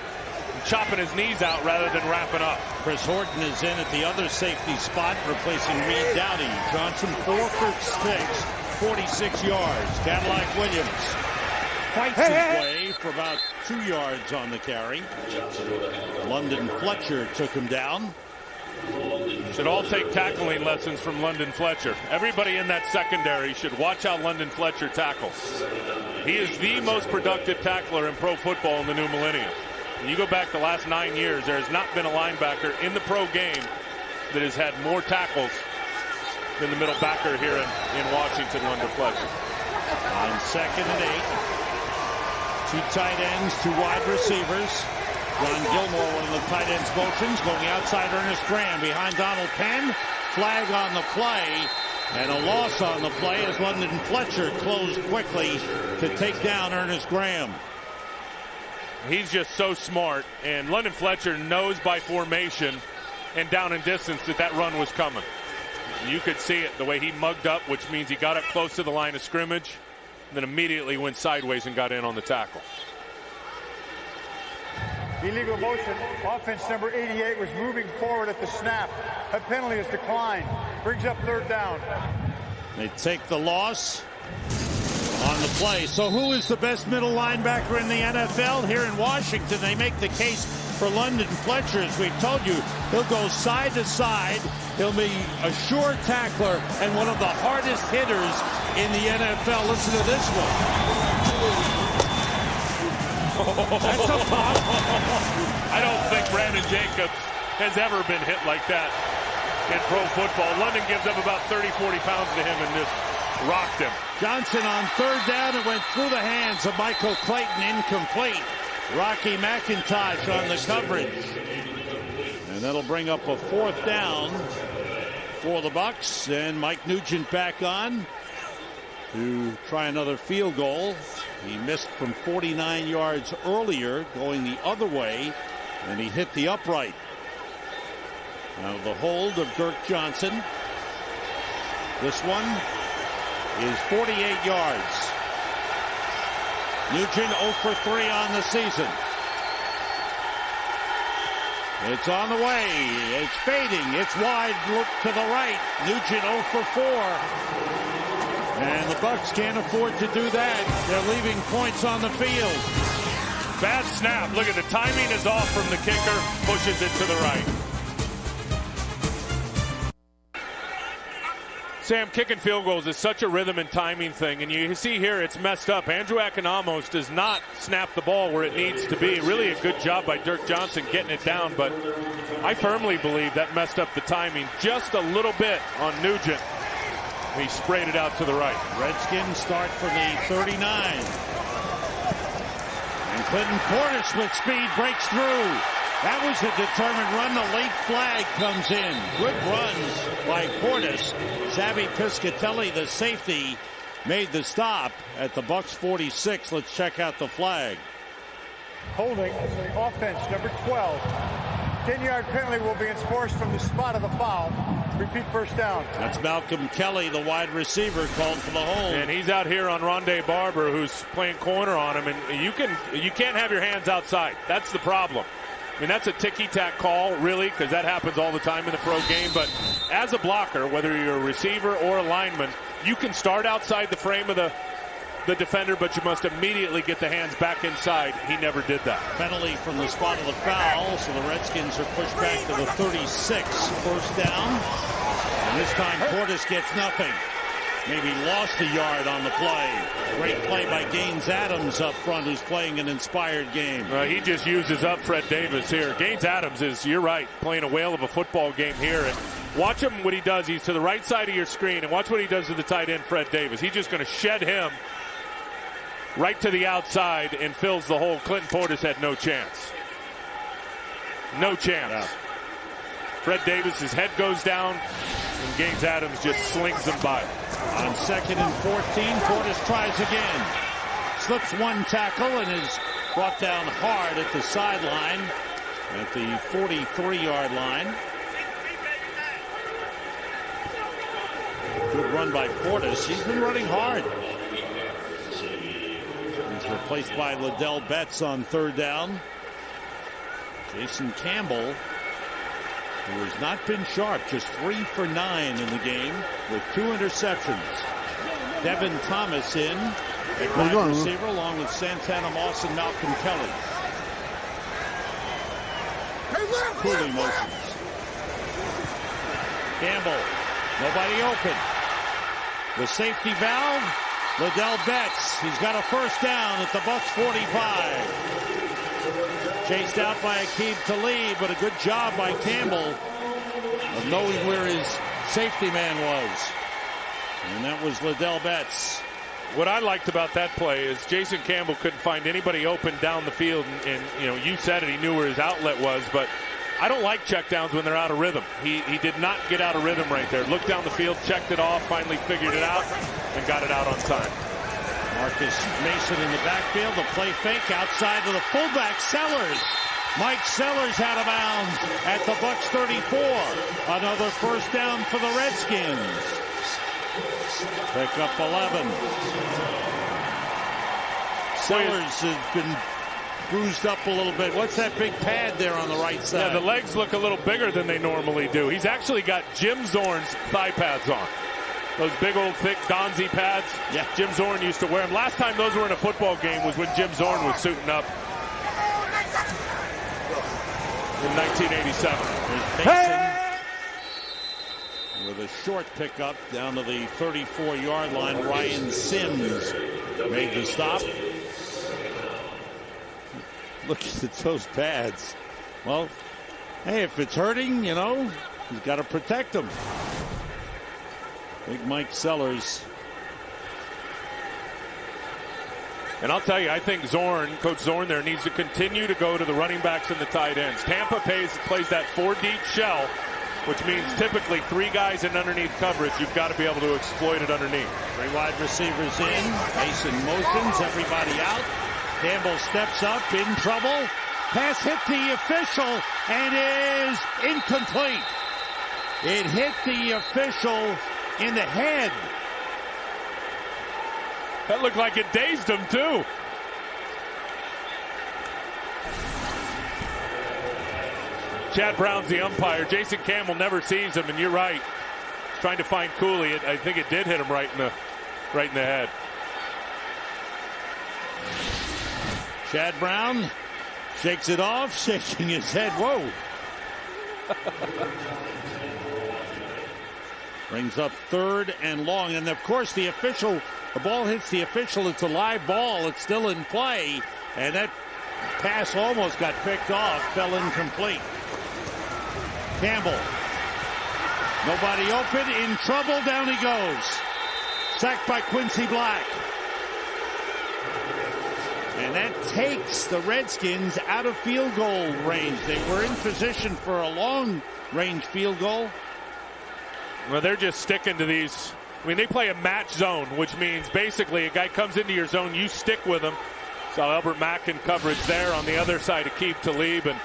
and chopping his knees out rather than wrapping up. Chris Horton is in at the other safety spot, replacing Reed Dowdy. Johnson 4 for 6, 46 yards. Cadillac Williams fights his way for about 2 yards on the carry. London Fletcher took him down. Should all take tackling lessons from London Fletcher. Everybody in that secondary should watch how London Fletcher tackles. He is the most productive tackler in pro football in the new millennium. And you go back the last 9 years, there has not been a linebacker in the pro game that has had more tackles than the middle backer here in Washington, London Fletcher. On 2nd and 8. 2 tight ends, 2 wide receivers. John Gilmore, one of the tight ends motions, going outside Ernest Graham behind Donald Penn. Flag on the play, and a loss on the play as London Fletcher closed quickly to take down Ernest Graham. He's just so smart, and London Fletcher knows by formation and down and distance that run was coming. You could see it, the way he mugged up, which means he got up close to the line of scrimmage, and then immediately went sideways and got in on the tackle. Illegal motion. Offense number 88 was moving forward at the snap. A penalty is declined. Brings up 3rd down. They take the loss on the play. So who is the best middle linebacker in the NFL? Here in Washington, they make the case for London Fletcher. As we've told you, he'll go side to side. He'll be a sure tackler and one of the hardest hitters in the NFL. Listen to this one. That's a pop. I don't think Brandon Jacobs has ever been hit like that. in pro football. London gives up about 30, 40 pounds to him and just rocked him. Johnson on third down. It went through the hands of Michael Clayton, incomplete. Rocky McIntosh on the coverage. And that'll bring up a fourth down for the Bucs. And Mike Nugent back on to try another field goal. He missed from 49 yards earlier going the other way, and he hit the upright. Now the hold of Dirk Johnson. This one is 48 yards. Nugent 0 for 3 on the season. It's on the way. It's fading. It's wide. Look to the right. Nugent 0 for 4. And the Bucs can't afford to do that. They're leaving points on the field. Bad snap. Look at the timing is off from the kicker. Pushes it to the right. Sam, kicking field goals is such a rhythm and timing thing, and you see here it's messed up. Andrew Akinamos does not snap the ball where it needs to be. Really a good job by Dirk Johnson getting it down, but I firmly believe that messed up the timing just a little bit on Nugent. He sprayed it out to the right. Redskins start from the 39. And Clinton Portis with speed breaks through. That was a determined run. The late flag comes in. Good run by Portis. Xavi Piscatelli, the safety, made the stop at the Bucs 46. Let's check out the flag. Holding offense number 12. 10-yard penalty will be enforced from the spot of the foul. Repeat first down. That's Malcolm Kelly, the wide receiver, called for the hold. And he's out here on Rondé Barber, who's playing corner on him. And you can't have your hands outside. That's the problem. I mean, that's a ticky-tack call, really, because that happens all the time in the pro game. But as a blocker, whether you're a receiver or a lineman, you can start outside the frame of the defender, but you must immediately get the hands back inside. He never did that. Penalty from the spot of the foul, so the Redskins are pushed back to the 36. First down. And this time, Portis gets nothing. Maybe lost a yard on the play. Great play by Gaines Adams up front, who's playing an inspired game. He just uses up Fred Davis here. Gaines Adams is, you're right, playing a whale of a football game here. And watch him what he does. He's to the right side of your screen, and watch what he does to the tight end, Fred Davis. He's just going to shed him right to the outside and fills the hole. Clinton Portis had no chance. No chance. Yeah. Fred Davis, his head goes down, and Gaines Adams just slings him by. On 2nd and 14, Portis tries again. Slips one tackle and is brought down hard at the sideline at the 43-yard line. Good run by Portis. He's been running hard. He's replaced by Liddell Betts on third down. Jason Campbell, who has not been sharp, just 3 for 9 in the game with 2 interceptions. Devin Thomas in at wide receiver along with Santana Moss and Malcolm Kelly. Cooling motions. Campbell, nobody open. The safety valve, Liddell Betts. He's got a first down at the Bucs 45. Chased out by Aqib Talib, but a good job by Campbell of knowing where his safety man was. And that was Liddell Betts. What I liked about that play is Jason Campbell couldn't find anybody open down the field. And you said it, he knew where his outlet was. But I don't like checkdowns when they're out of rhythm. He did not get out of rhythm right there. Looked down the field, checked it off, finally figured it out, and got it out on time. Marcus Mason in the backfield. The play fake outside to the fullback, Sellers. Mike Sellers out of bounds at the Bucs 34. Another first down for the Redskins. Pick up 11. Sellers has been bruised up a little bit. What's that big pad there on the right side? Yeah, the legs look a little bigger than they normally do. He's actually got Jim Zorn's thigh pads on. Those big old thick Donzi pads. Yeah. Jim Zorn used to wear them. Last time those were in a football game was when Jim Zorn was suiting up in 1987. Hey! With a short pickup down to the 34-yard line, Ryan Sims made the stop. Look at those pads. Well, hey, if it's hurting, He's got to protect him. Big Mike Sellers. And I'll tell you, I think Coach Zorn there needs to continue to go to the running backs and the tight ends. Tampa plays that 4-deep shell, which means typically 3 guys in underneath coverage. You've got to be able to exploit it underneath. 3 wide receivers in. Mason motions, everybody out. Campbell steps up, in trouble. Pass hit the official and is incomplete. It hit the official in the head. That looked like it dazed him, too. Chad Brown's the umpire. Jason Campbell never sees him, and you're right. Trying to find Cooley. I think it did hit him right in the head. Chad Brown shakes it off, shaking his head. Whoa. Brings up 3rd and long. And, of course, the ball hits the official. It's a live ball. It's still in play. And that pass almost got picked off. Fell incomplete. Campbell. Nobody open. In trouble. Down he goes. Sacked by Quincy Black. And that takes the Redskins out of field goal range. They were in position for a long-range field goal. Well, they're just sticking to these. I mean, they play a match zone, which means basically a guy comes into your zone, you stick with him. So Albert Mack in coverage there on the other side to keep Talib. And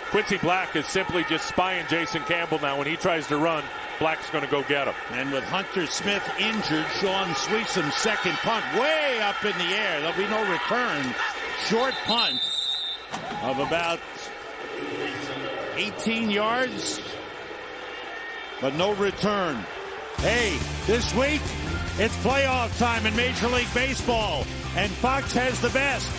Quincy Black is simply just spying Jason Campbell now. When he tries to run, Black's going to go get him. And with Hunter Smith injured, Sean Sweetsam's second punt way up in the air. There'll be no return. Short punt of about 18 yards, but no return. Hey, this week, it's playoff time in Major League Baseball, and Fox has the best.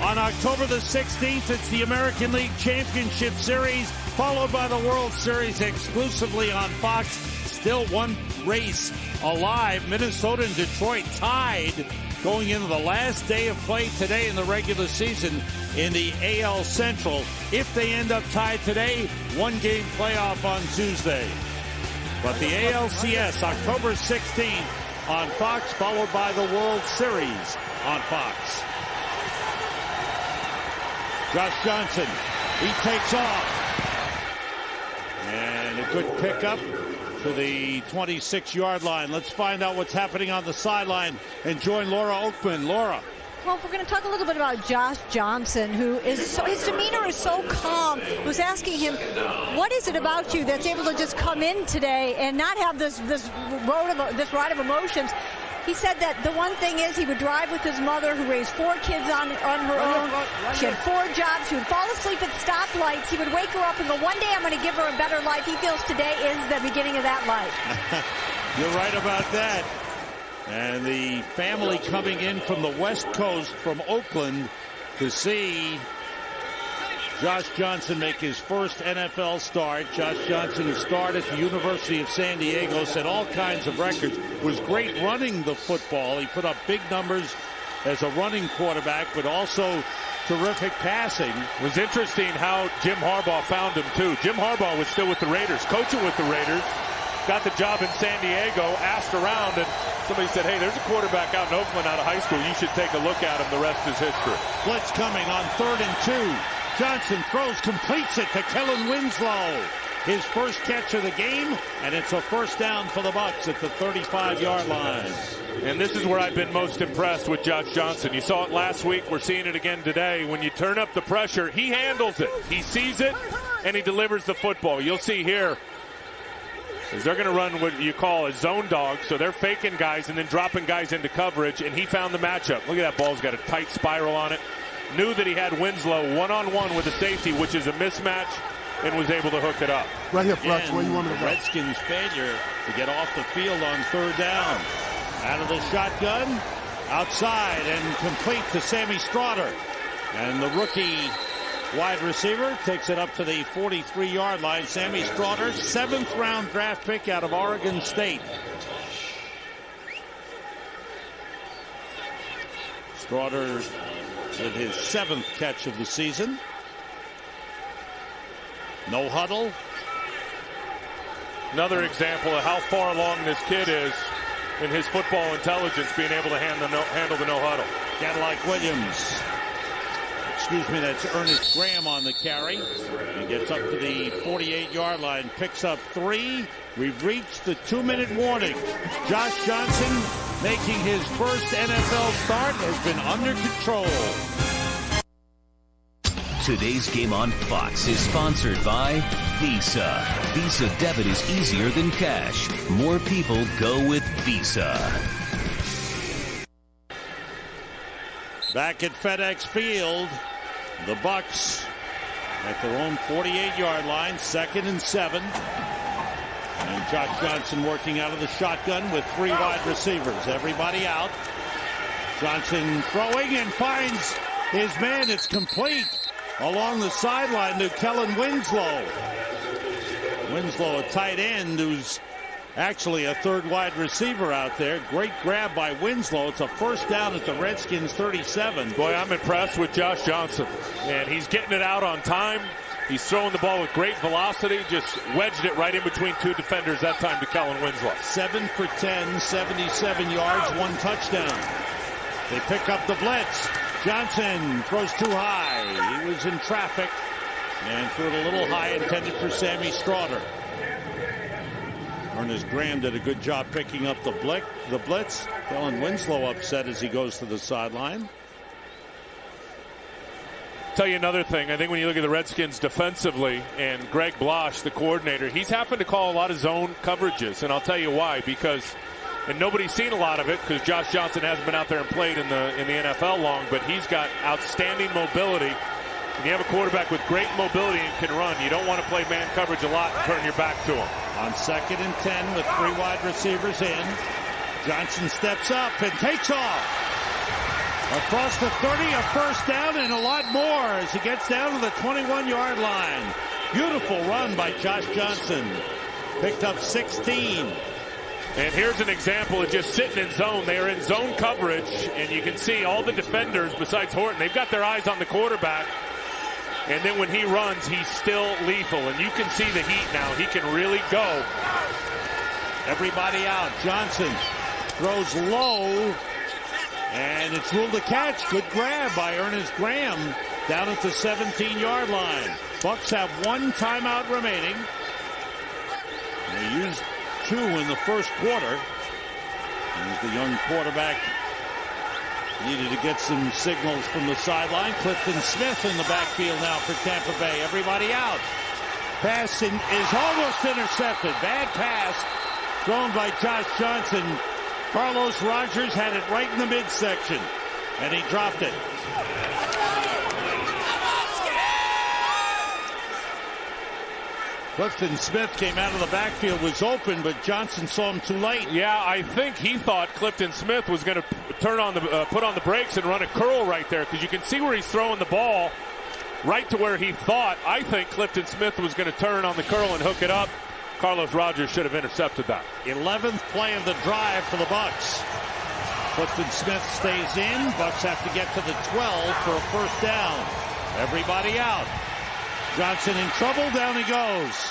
On October the 16th, it's the American League Championship Series, followed by the World Series exclusively on Fox. Still one race alive. Minnesota and Detroit tied going into the last day of play today in the regular season in the AL Central. If they end up tied today, 1-game playoff on Tuesday. But the ALCS, October 16th on Fox, followed by the World Series on Fox. Josh Johnson, he takes off. And a good pickup to the 26-yard line. Let's find out what's happening on the sideline and join Laura Oakman. Laura. Well, we're going to talk a little bit about Josh Johnson, who is so, his demeanor is so calm. I was asking him, what is it about you that's able to just come in today and not have this ride of emotions? He said that the one thing is he would drive with his mother, who raised 4 kids on her own. She had 4 jobs. He would fall asleep at stoplights. He would wake her up and go, one day I'm going to give her a better life. He feels today is the beginning of that life. You're right about that. And the family coming in from the West Coast, from Oakland, to see Josh Johnson make his first NFL start. Josh Johnson, who started at the University of San Diego, set all kinds of records, was great running the football. He put up big numbers as a running quarterback, but also terrific passing. It was interesting how Jim Harbaugh found him, too. Jim Harbaugh was still with the Raiders, coaching with the Raiders. Got the job in San Diego, asked around, and somebody said, hey, there's a quarterback out in Oakland out of high school. You should take a look at him. The rest is history. Blitz coming on 3rd and 2. Johnson throws, completes it to Kellen Winslow. His first catch of the game, and it's a first down for the Bucs at the 35-yard line. And this is where I've been most impressed with Josh Johnson. You saw it last week. We're seeing it again today. When you turn up the pressure, he handles it. He sees it, and he delivers the football. You'll see here, is they're going to run what you call a zone dog, so they're faking guys and then dropping guys into coverage, and he found the matchup. Look at that ball. He's got a tight spiral on it. Knew that he had Winslow one-on-one with a safety, which is a mismatch, and was able to hook it up. Right here, Flex. Where you want me to go? Redskins failure to get off the field on 3rd down. Out of the shotgun, outside, and complete to Sammy Stroughter. And the rookie wide receiver takes it up to the 43-yard line. Sammy Stroughter, 7th-round draft pick out of Oregon State. Stroughter with his 7th catch of the season. No huddle. Another example of how far along this kid is in his football intelligence, being able to handle the no huddle. Cadillac Williams. Excuse me, that's Ernest Graham on the carry. He gets up to the 48-yard line, picks up 3. We've reached the 2-minute warning. Josh Johnson, making his first NFL start, has been under control. Today's game on Fox is sponsored by Visa. Visa debit is easier than cash. More people go with Visa. Back at FedEx Field, the Bucs at their own 48-yard line, 2nd and 7. And Josh Johnson working out of the shotgun with 3 wide receivers. Everybody out. Johnson throwing and finds his man. It's complete along the sideline to Kellen Winslow. Winslow, a tight end who's actually a 3rd wide receiver out there. Great grab by Winslow. It's a first down at the Redskins 37. Boy, I'm impressed with Josh Johnson. And he's getting it out on time. He's throwing the ball with great velocity. Just wedged it right in between 2 defenders that time to Kellen Winslow. 7 for 10, 77 yards, 1 touchdown. They pick up the blitz. Johnson throws too high. He was in traffic and threw it a little high, intended for Sammy Strawder. Ernest Graham did a good job picking up the blitz. Kellen Winslow upset as he goes to the sideline. Tell you another thing. I think when you look at the Redskins defensively and Greg Blosh, the coordinator, he's happened to call a lot of zone coverages, and I'll tell you why. And nobody's seen a lot of it because Josh Johnson hasn't been out there and played in the NFL long, but he's got outstanding mobility. When you have a quarterback with great mobility and can run, you don't want to play man coverage a lot and turn your back to him. On 2nd and 10 with 3 wide receivers in, Johnson steps up and takes off. Across the 30, a first down and a lot more as he gets down to the 21-yard line. Beautiful run by Josh Johnson. Picked up 16. And here's an example of just sitting in zone. They are in zone coverage, and you can see all the defenders besides Horton. They've got their eyes on the quarterback. And then when he runs, he's still lethal. And you can see the heat now. He can really go. Everybody out. Johnson throws low. And it's ruled a catch. Good grab by Ernest Graham down at the 17-yard line. Bucs have 1 timeout remaining. They used 2 in the first quarter. As the young quarterback needed to get some signals from the sideline. Clifton Smith in the backfield now for Tampa Bay. Everybody out. Pass is almost intercepted. Bad pass thrown by Josh Johnson. Carlos Rogers had it right in the midsection, and he dropped it. Clifton Smith came out of the backfield, was open, but Johnson saw him too late. Yeah, I think he thought Clifton Smith was going to put on the brakes and run a curl right there, because you can see where he's throwing the ball right to where he thought. I think Clifton Smith was going to turn on the curl and hook it up. Carlos Rogers should have intercepted that. 11th play of the drive for the Bucs. Clifton Smith stays in. Bucs have to get to the 12 for a first down. Everybody out. Johnson in trouble. Down he goes.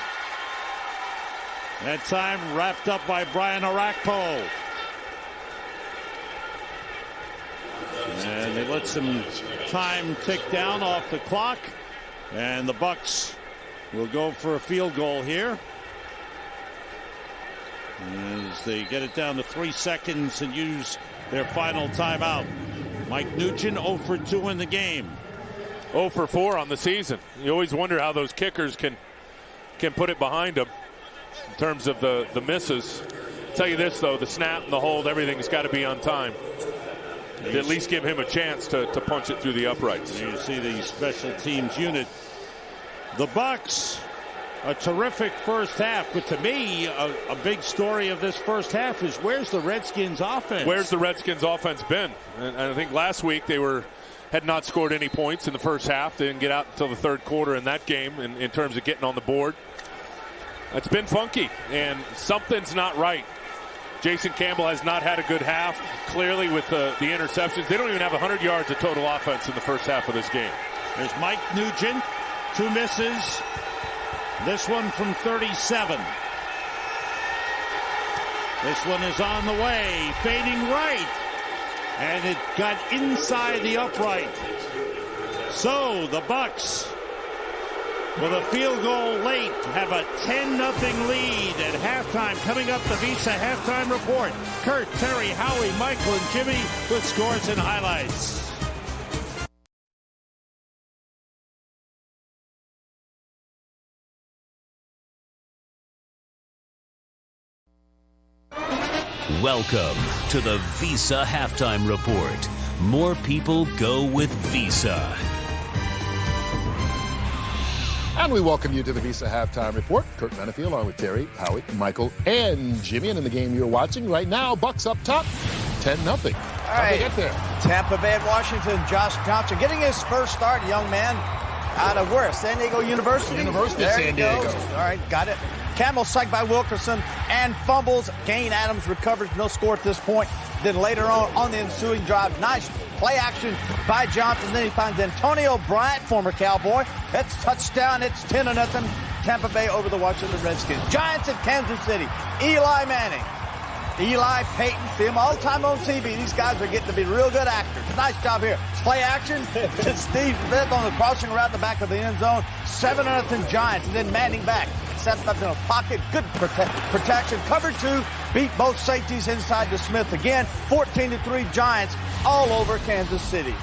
That time wrapped up by Brian Orakpo. And they let some time tick down off the clock. And the Bucs will go for a field goal here, as they get it down to 3 seconds and use their final timeout. Mike Nugent 0 for 2 in the game. 0 for 4 on the season. You always wonder how those kickers can put it behind them in terms of the misses. I'll tell you this, though, the snap and the hold, everything's got to be on time. To at least give him a chance to punch it through the uprights. You see the special teams unit. The Bucs, a terrific first half, but to me, a big story of this first half is where's the Redskins offense? Where's the Redskins offense been? And I think last week they had not scored any points in the first half. They didn't get out until the third quarter in that game in terms of getting on the board. It's been funky, and something's not right. Jason Campbell has not had a good half, clearly, with the interceptions. They don't even have 100 yards of total offense in the first half of this game. There's Mike Nugent, 2 misses. This one from 37. This one is on the way, fading right. And it got inside the upright. So the Bucs, with a field goal late, have a 10-0 lead at halftime. Coming up, the Visa halftime report. Kurt, Terry, Howie, Michael, and Jimmy with scores and highlights. Welcome to the Visa Halftime Report. More people go with Visa. And we welcome you to the Visa Halftime Report. Kurt Benefield along with Terry, Howie, Michael, and Jimmy. And in the game you're watching right now, Bucs up top, 10-0. How'd they get there? Tampa Bay and Washington, Josh Johnson getting his first start, young man, out of where? San Diego University? University of San Diego. All right, got it. Campbell sacked by Wilkerson and fumbles. Gain Adams recovers, no score at this point. Then later on the ensuing drive, nice play action by Johnson. Then he finds Antonio Bryant, former Cowboy. That's touchdown. It's 10-0. Tampa Bay over the Washington Redskins. Giants at Kansas City. Eli Manning. Eli Payton, see him all the time on TV. These guys are getting to be real good actors. Nice job here. Play action. Steve Smith on the crossing route the back of the end zone. 7-0 Giants. And then Manning back. Sets up in a pocket. Good protection. Cover two. Beat both safeties inside to Smith again. 14-3 Giants all over Kansas City.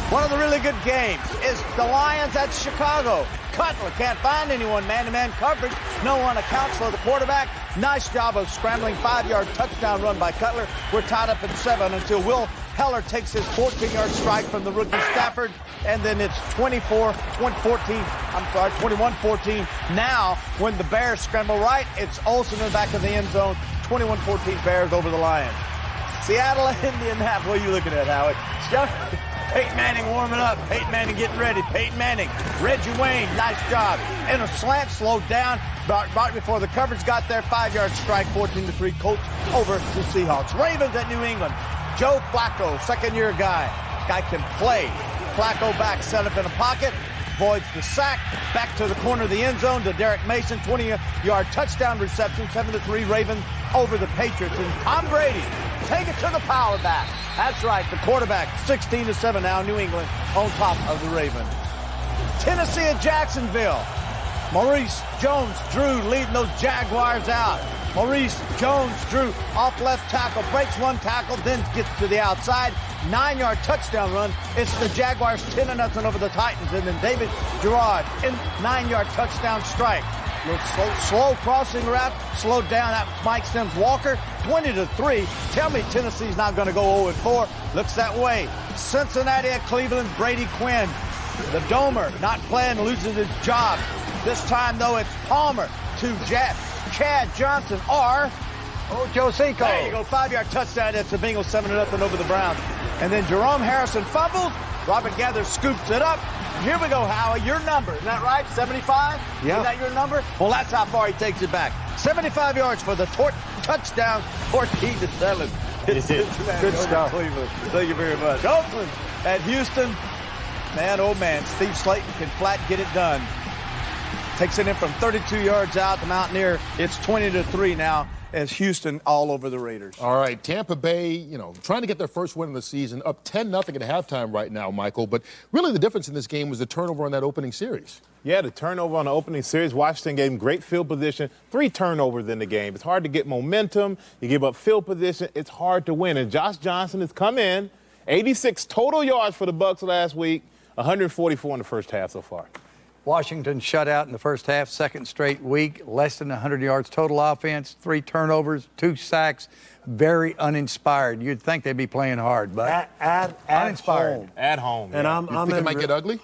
One of the really good games is the Lions at Chicago. Cutler can't find anyone. Man-to-man coverage. No one accounts for the quarterback. Nice job of scrambling 5-yard touchdown run by Cutler. We're tied up at 7 until Will Heller takes his 14-yard strike from the rookie Stafford. And then it's 21-14. Now, when the Bears scramble right, it's Olsen in the back of the end zone. 21-14 Bears over the Lions. Seattle and Indianapolis. What are you looking at, Howard? Peyton Manning warming up. Peyton Manning getting ready. Peyton Manning. Reggie Wayne, nice job. And a slant slowed down right before the coverage got there. 5-yard strike, 14-3 Colts over the Seahawks. Ravens at New England. Joe Flacco, second-year guy. Guy can play. Flacco back, set up in a pocket. Avoids the sack. Back to the corner of the end zone to Derek Mason. 20-yard touchdown reception. 7-3 Ravens over the Patriots. And Tom Brady, take it to the power back. That's right, the quarterback, 16-7 now, New England on top of the Ravens. Tennessee at Jacksonville. Maurice Jones-Drew leading those Jaguars out. Maurice Jones-Drew off left tackle, breaks one tackle, then gets to the outside. 9-yard touchdown run. It's the Jaguars 10-0 over the Titans. And then David Gerard in 9-yard touchdown strike. Slow crossing route, slowed down. That Mike Sims Walker, 20-3. Tell me Tennessee's not going to go 0-4. Looks that way. Cincinnati at Cleveland, Brady Quinn. The Domer not playing, loses his job. This time, though, it's Palmer to Chad Johnson or Ocho Cinco. There you go, 5-yard touchdown. It's the Bengals 7-0 over the Browns. And then Jerome Harrison fumbles. Robert Gather scoops it up. Here we go, Howie. Your number, is that right? 75? Yeah. Is that your number? Well, that's how far he takes it back. 75 yards for the touchdown, 14-7. It's good stuff. Cleveland. Thank you very much. Oakland at Houston. Man, oh man, Steve Slayton can flat get it done. Takes it in from 32 yards out. The Mountaineer, it's 20-3 now as Houston all over the Raiders. All right, Tampa Bay, trying to get their first win of the season, up 10-0 at halftime right now, Michael. But really the difference in this game was the turnover on that opening series. Yeah, the turnover on the opening series. Washington gave them great field position. 3 turnovers in the game. It's hard to get momentum. You give up field position. It's hard to win. And Josh Johnson has come in, 86 total yards for the Bucs last week, 144 in the first half so far. Washington shut out in the first half, second straight week, less than 100 yards total offense, 3 turnovers, 2 sacks, very uninspired. You'd think they'd be playing hard, but uninspired. Home. At home. And yeah. You think it might get ugly?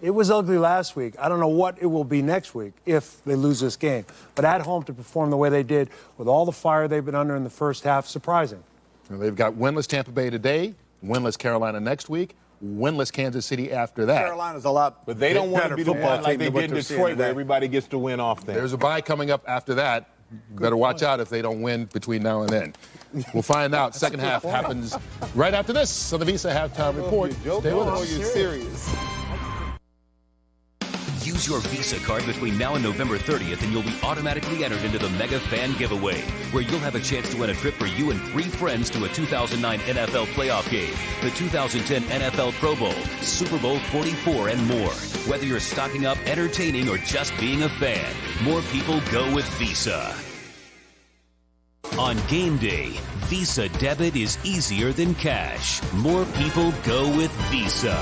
It was ugly last week. I don't know what it will be next week if they lose this game. But at home to perform the way they did with all the fire they've been under in the first half, surprising. And they've got winless Tampa Bay today, winless Carolina next week, winless Kansas City after that. Carolina's a lot But they don't want to be the one like they did in Detroit where everybody gets to win off them. There's a bye coming up after that. Better watch out if they don't win between now and then. We'll find out. Second half happens right after this on the Visa Halftime Report. Stay with us. You're serious. You Use your Visa card between now and November 30th and you'll be automatically entered into the Mega Fan Giveaway, where you'll have a chance to win a trip for you and 3 friends to a 2009 NFL playoff game, the 2010 NFL Pro Bowl, Super Bowl 44, and more. Whether you're stocking up, entertaining, or just being a fan, more people go with Visa. On game day, Visa debit is easier than cash. More people go with Visa.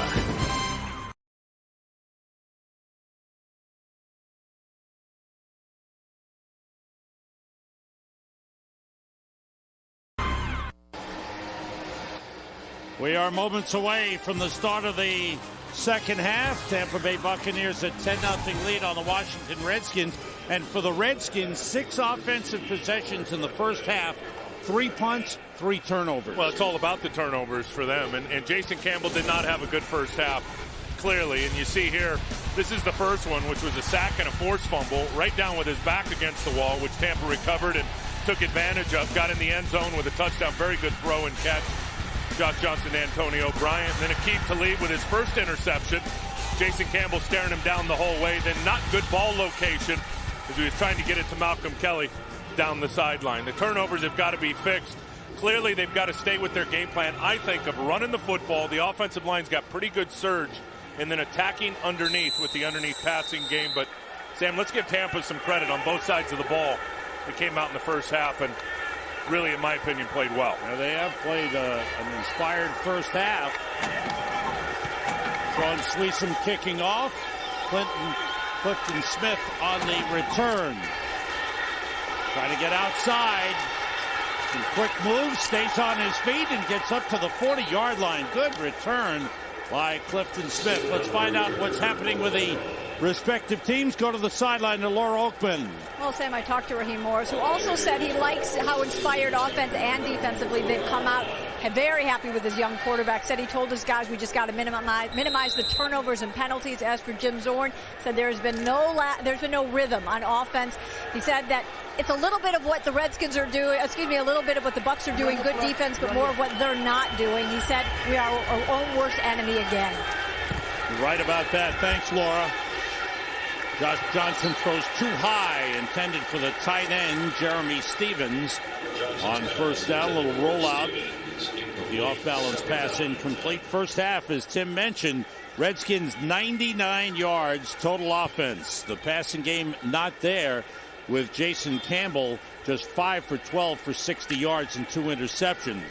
We are moments away from the start of the second half. Tampa Bay Buccaneers at 10-0 lead on the Washington Redskins. And for the Redskins, 6 offensive possessions in the first half, 3 punts, 3 turnovers. Well, it's all about the turnovers for them. And Jason Campbell did not have a good first half, clearly. And you see here, this is the first one, which was a sack and a forced fumble, right down with his back against the wall, which Tampa recovered and took advantage of, got in the end zone with a touchdown. Very good throw and catch. Josh Johnson to Antonio Bryant. Then Aqib Talib with his first interception. Jason Campbell staring him down the whole way. Then not good ball location as he was trying to get it to Malcolm Kelly down the sideline. The turnovers have got to be fixed. Clearly, they've got to stay with their game plan, I think, of running the football. The offensive line's got pretty good surge, and then attacking underneath with the underneath passing game. But, Sam, let's give Tampa some credit on both sides of the ball. They came out in the first half and really, in my opinion, played well. Now they have played an inspired first half. Sean Sleesum kicking off. Clifton Smith on the return. Trying to get outside. Some quick moves, stays on his feet, and gets up to the 40-yard line. Good return by Clifton Smith. Let's find out what's happening with the respective teams. Go to the sideline to Laura Oakman. Well, Sam, I talked to Raheem Morris, who also said he likes how inspired offense and defensively they've come out. Very happy with his young quarterback. Said he told his guys we just got to minimize the turnovers and penalties. As for Jim Zorn, said there's been no rhythm on offense. He said that it's a little bit of what the Redskins are doing, a little bit of what the Bucs are doing, good defense, but more of what they're not doing. He said we are our own worst enemy again. You're right about that. Thanks, Laura. Josh Johnson throws too high, intended for the tight end, Jeremy Stevens. On first down, a little rollout with the off-balance pass incomplete. First half, as Tim mentioned, Redskins 99 yards total offense. The passing game not there, with Jason Campbell just 5 for 12 for 60 yards and 2 interceptions.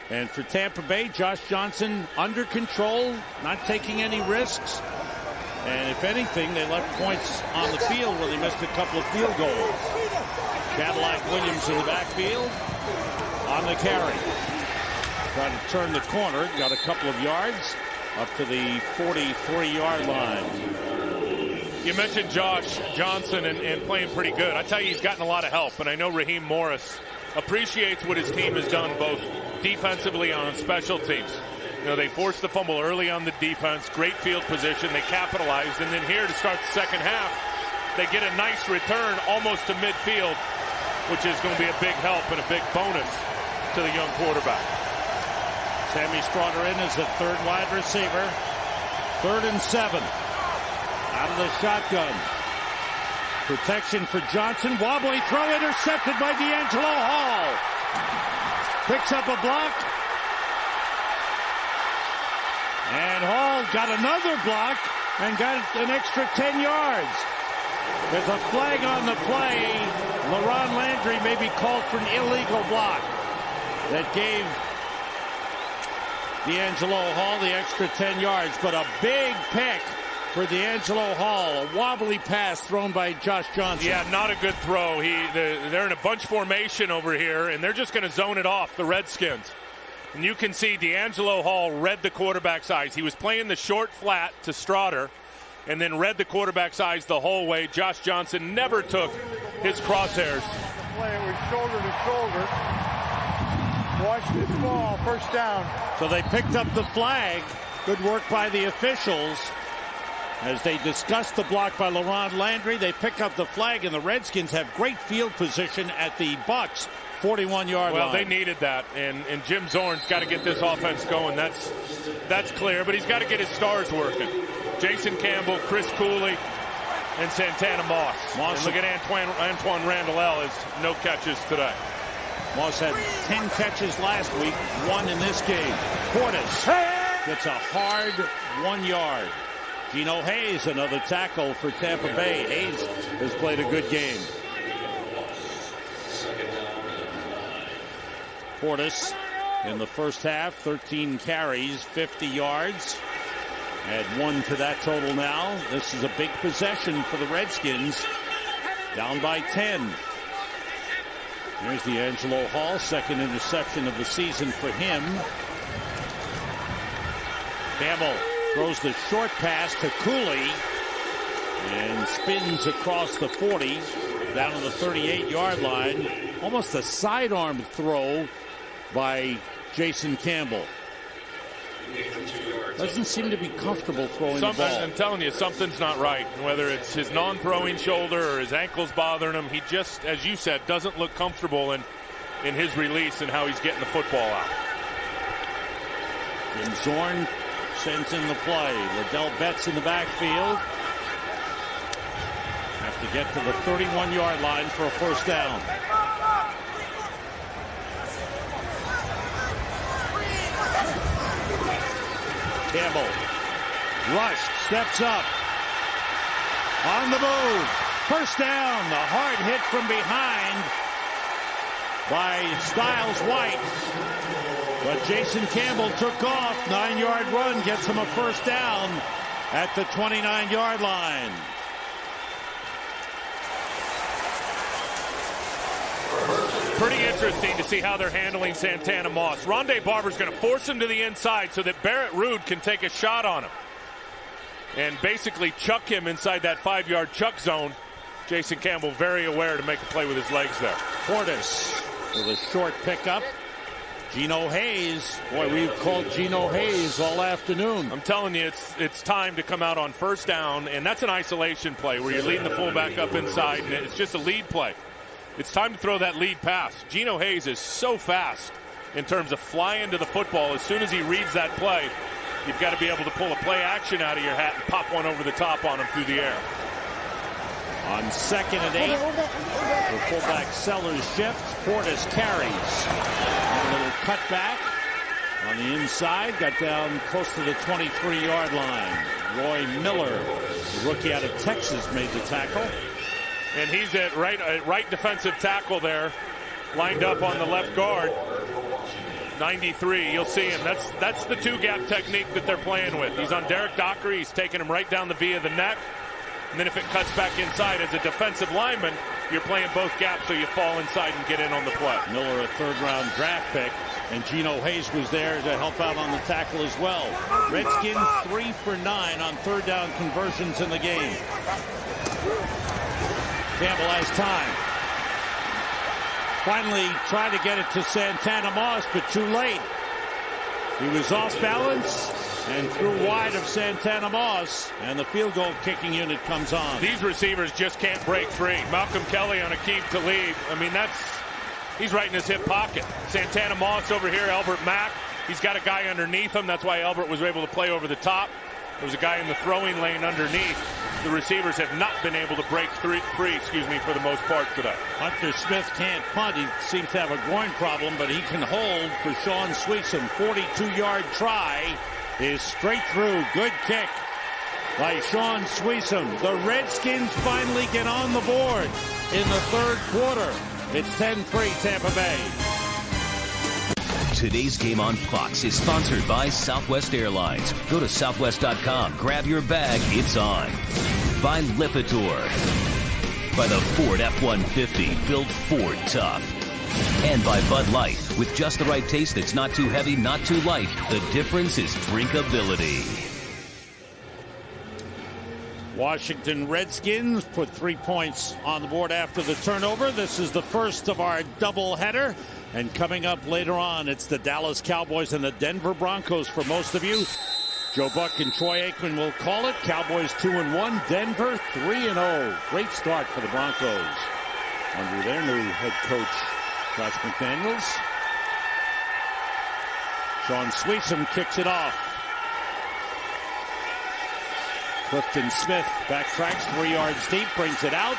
And for Tampa Bay, Josh Johnson under control, not taking any risks. And if anything, they left points on the field where they missed a couple of field goals. Cadillac Williams in the backfield on the carry. Trying to turn the corner, got a couple of yards up to the 43-yard line. You mentioned Josh Johnson and playing pretty good. I tell you, he's gotten a lot of help, and I know Raheem Morris appreciates what his team has done both defensively and on special teams. You know, they forced the fumble early on the defense, great field position, they capitalized, and then here to start the second half, they get a nice return almost to midfield, which is going to be a big help and a big bonus to the young quarterback. Sammy Stroughter in as the third wide receiver. 3rd and 7. Out of the shotgun. Protection for Johnson. Wobbly throw intercepted by D'Angelo Hall. Picks up a block. And Hall got another block and got an extra 10 yards. There's a flag on the play. LaRon Landry may be called for an illegal block that gave D'Angelo Hall the extra 10 yards. But a big pick for D'Angelo Hall. A wobbly pass thrown by Josh Johnson. Yeah, not a good throw. They're in a bunch formation over here, and they're just going to zone it off, the Redskins. And you can see D'Angelo Hall read the quarterback's eyes. He was playing the short flat to Stroughter and then read the quarterback's eyes the whole way. Josh Johnson never took his crosshairs. Play it with shoulder to shoulder. Washington ball, first down. So they picked up the flag. Good work by the officials. As they discussed the block by LaRon Landry, they pick up the flag, and the Redskins have great field position at the Bucs' 41-yard line. Well, they needed that, and Jim Zorn's got to get this offense going. That's clear, but he's got to get his stars working. Jason Campbell, Chris Cooley, and Santana Moss. And look at Antoine Randall has no catches today. Moss had 10 catches last week, 1 in this game. Portis gets a hard 1 yard. Gino Hayes, another tackle for Tampa Bay. Hayes has played a good game. Portis in the first half, 13 carries, 50 yards. Add 1 to that total now. This is a big possession for the Redskins. Down by 10. Here's the Angelo Hall, second interception of the season for him. Campbell throws the short pass to Cooley and spins across the 40 down to the 38-yard line. Almost a sidearm throw by Jason Campbell. Doesn't seem to be comfortable throwing the ball. I'm telling you, something's not right. Whether it's his non-throwing shoulder or his ankles bothering him, he just, as you said, doesn't look comfortable in his release and how he's getting the football out. And Zorn sends in the play. Liddell Betts in the backfield. Have to get to the 31-yard line for a first down. Campbell rushed, steps up, on the move, first down. The hard hit from behind by Styles White, but Jason Campbell took off. 9-yard run gets him a first down at the 29-yard line. Pretty interesting to see how they're handling Santana Moss. Rondé Barber's going to force him to the inside so that Barrett Ruud can take a shot on him and basically chuck him inside that 5-yard chuck zone. Jason Campbell very aware to make a play with his legs there. Portis with a short pickup. Gino Hayes. Boy, we've called Gino Hayes all afternoon. I'm telling you, it's time to come out on first down, and that's an isolation play where you're leading the fullback up inside, and it's just a lead play. It's time to throw that lead pass. Gino Hayes is so fast in terms of flying to the football. As soon as he reads that play, you've got to be able to pull a play action out of your hat and pop one over the top on him through the air. On 2nd and 8, the fullback Sellers shifts. Portis carries. A little cutback on the inside. Got down close to the 23-yard line. Roy Miller, the rookie out of Texas, made the tackle. And he's at right defensive tackle there, lined up on the left guard. 93, you'll see him. That's the two-gap technique that they're playing with. He's on Derek Dockery. He's taking him right down the V of the neck. And then if it cuts back inside as a defensive lineman, you're playing both gaps so you fall inside and get in on the play. Miller, a third-round draft pick, and Gino Hayes was there to help out on the tackle as well. Redskins 3 for 9 on third down conversions in the game. Campbell has time. Finally tried to get it to Santana Moss, but too late. He was off balance and threw wide of Santana Moss, and the field goal kicking unit comes on. These receivers just can't break free. Malcolm Kelly on Aqib Talib. I mean, he's right in his hip pocket. Santana Moss over here, Albert Mack. He's got a guy underneath him. That's why Albert was able to play over the top. There was a guy in the throwing lane underneath. The receivers have not been able to break free, for the most part today. Hunter Smith can't punt. He seems to have a groin problem, but he can hold for Sean Sweetson. 42-yard try is straight through. Good kick by Sean Sweetson. The Redskins finally get on the board in the third quarter. It's 10-3 Tampa Bay. Today's game on Fox is sponsored by Southwest Airlines. Go to southwest.com, grab your bag, it's on. By Lipitor. By the Ford F-150, built Ford tough. And by Bud Light, with just the right taste that's not too heavy, not too light. The difference is drinkability. Washington Redskins put 3 points on the board after the turnover. This is the first of our doubleheader. And coming up later on, it's the Dallas Cowboys and the Denver Broncos for most of you. Joe Buck and Troy Aikman will call it. Cowboys 2-1, Denver 3-0. Great start for the Broncos under their new head coach, Josh McDaniels. Sean Sweetson kicks it off. Clifton Smith backtracks 3 yards deep, brings it out.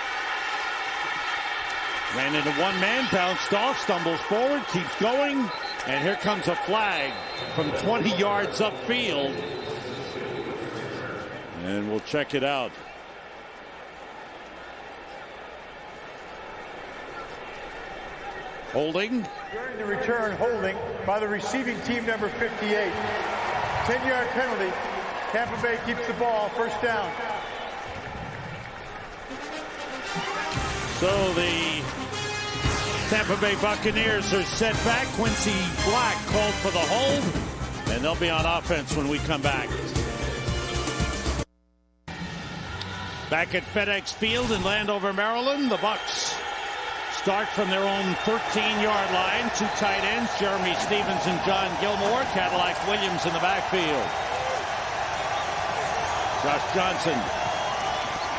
Ran into one man, bounced off, stumbles forward, keeps going. And here comes a flag from 20 yards upfield. And we'll check it out. Holding. During the return, holding by the receiving team, number 58. 10-yard penalty. Tampa Bay keeps the ball, first down. So the Tampa Bay Buccaneers are set back. Quincy Black called for the hold, and they'll be on offense when we come back. Back at FedEx Field in Landover, Maryland, the Bucs start from their own 13-yard line. 2 tight ends, Jeremy Stevens and John Gilmore. Cadillac Williams in the backfield. Josh Johnson,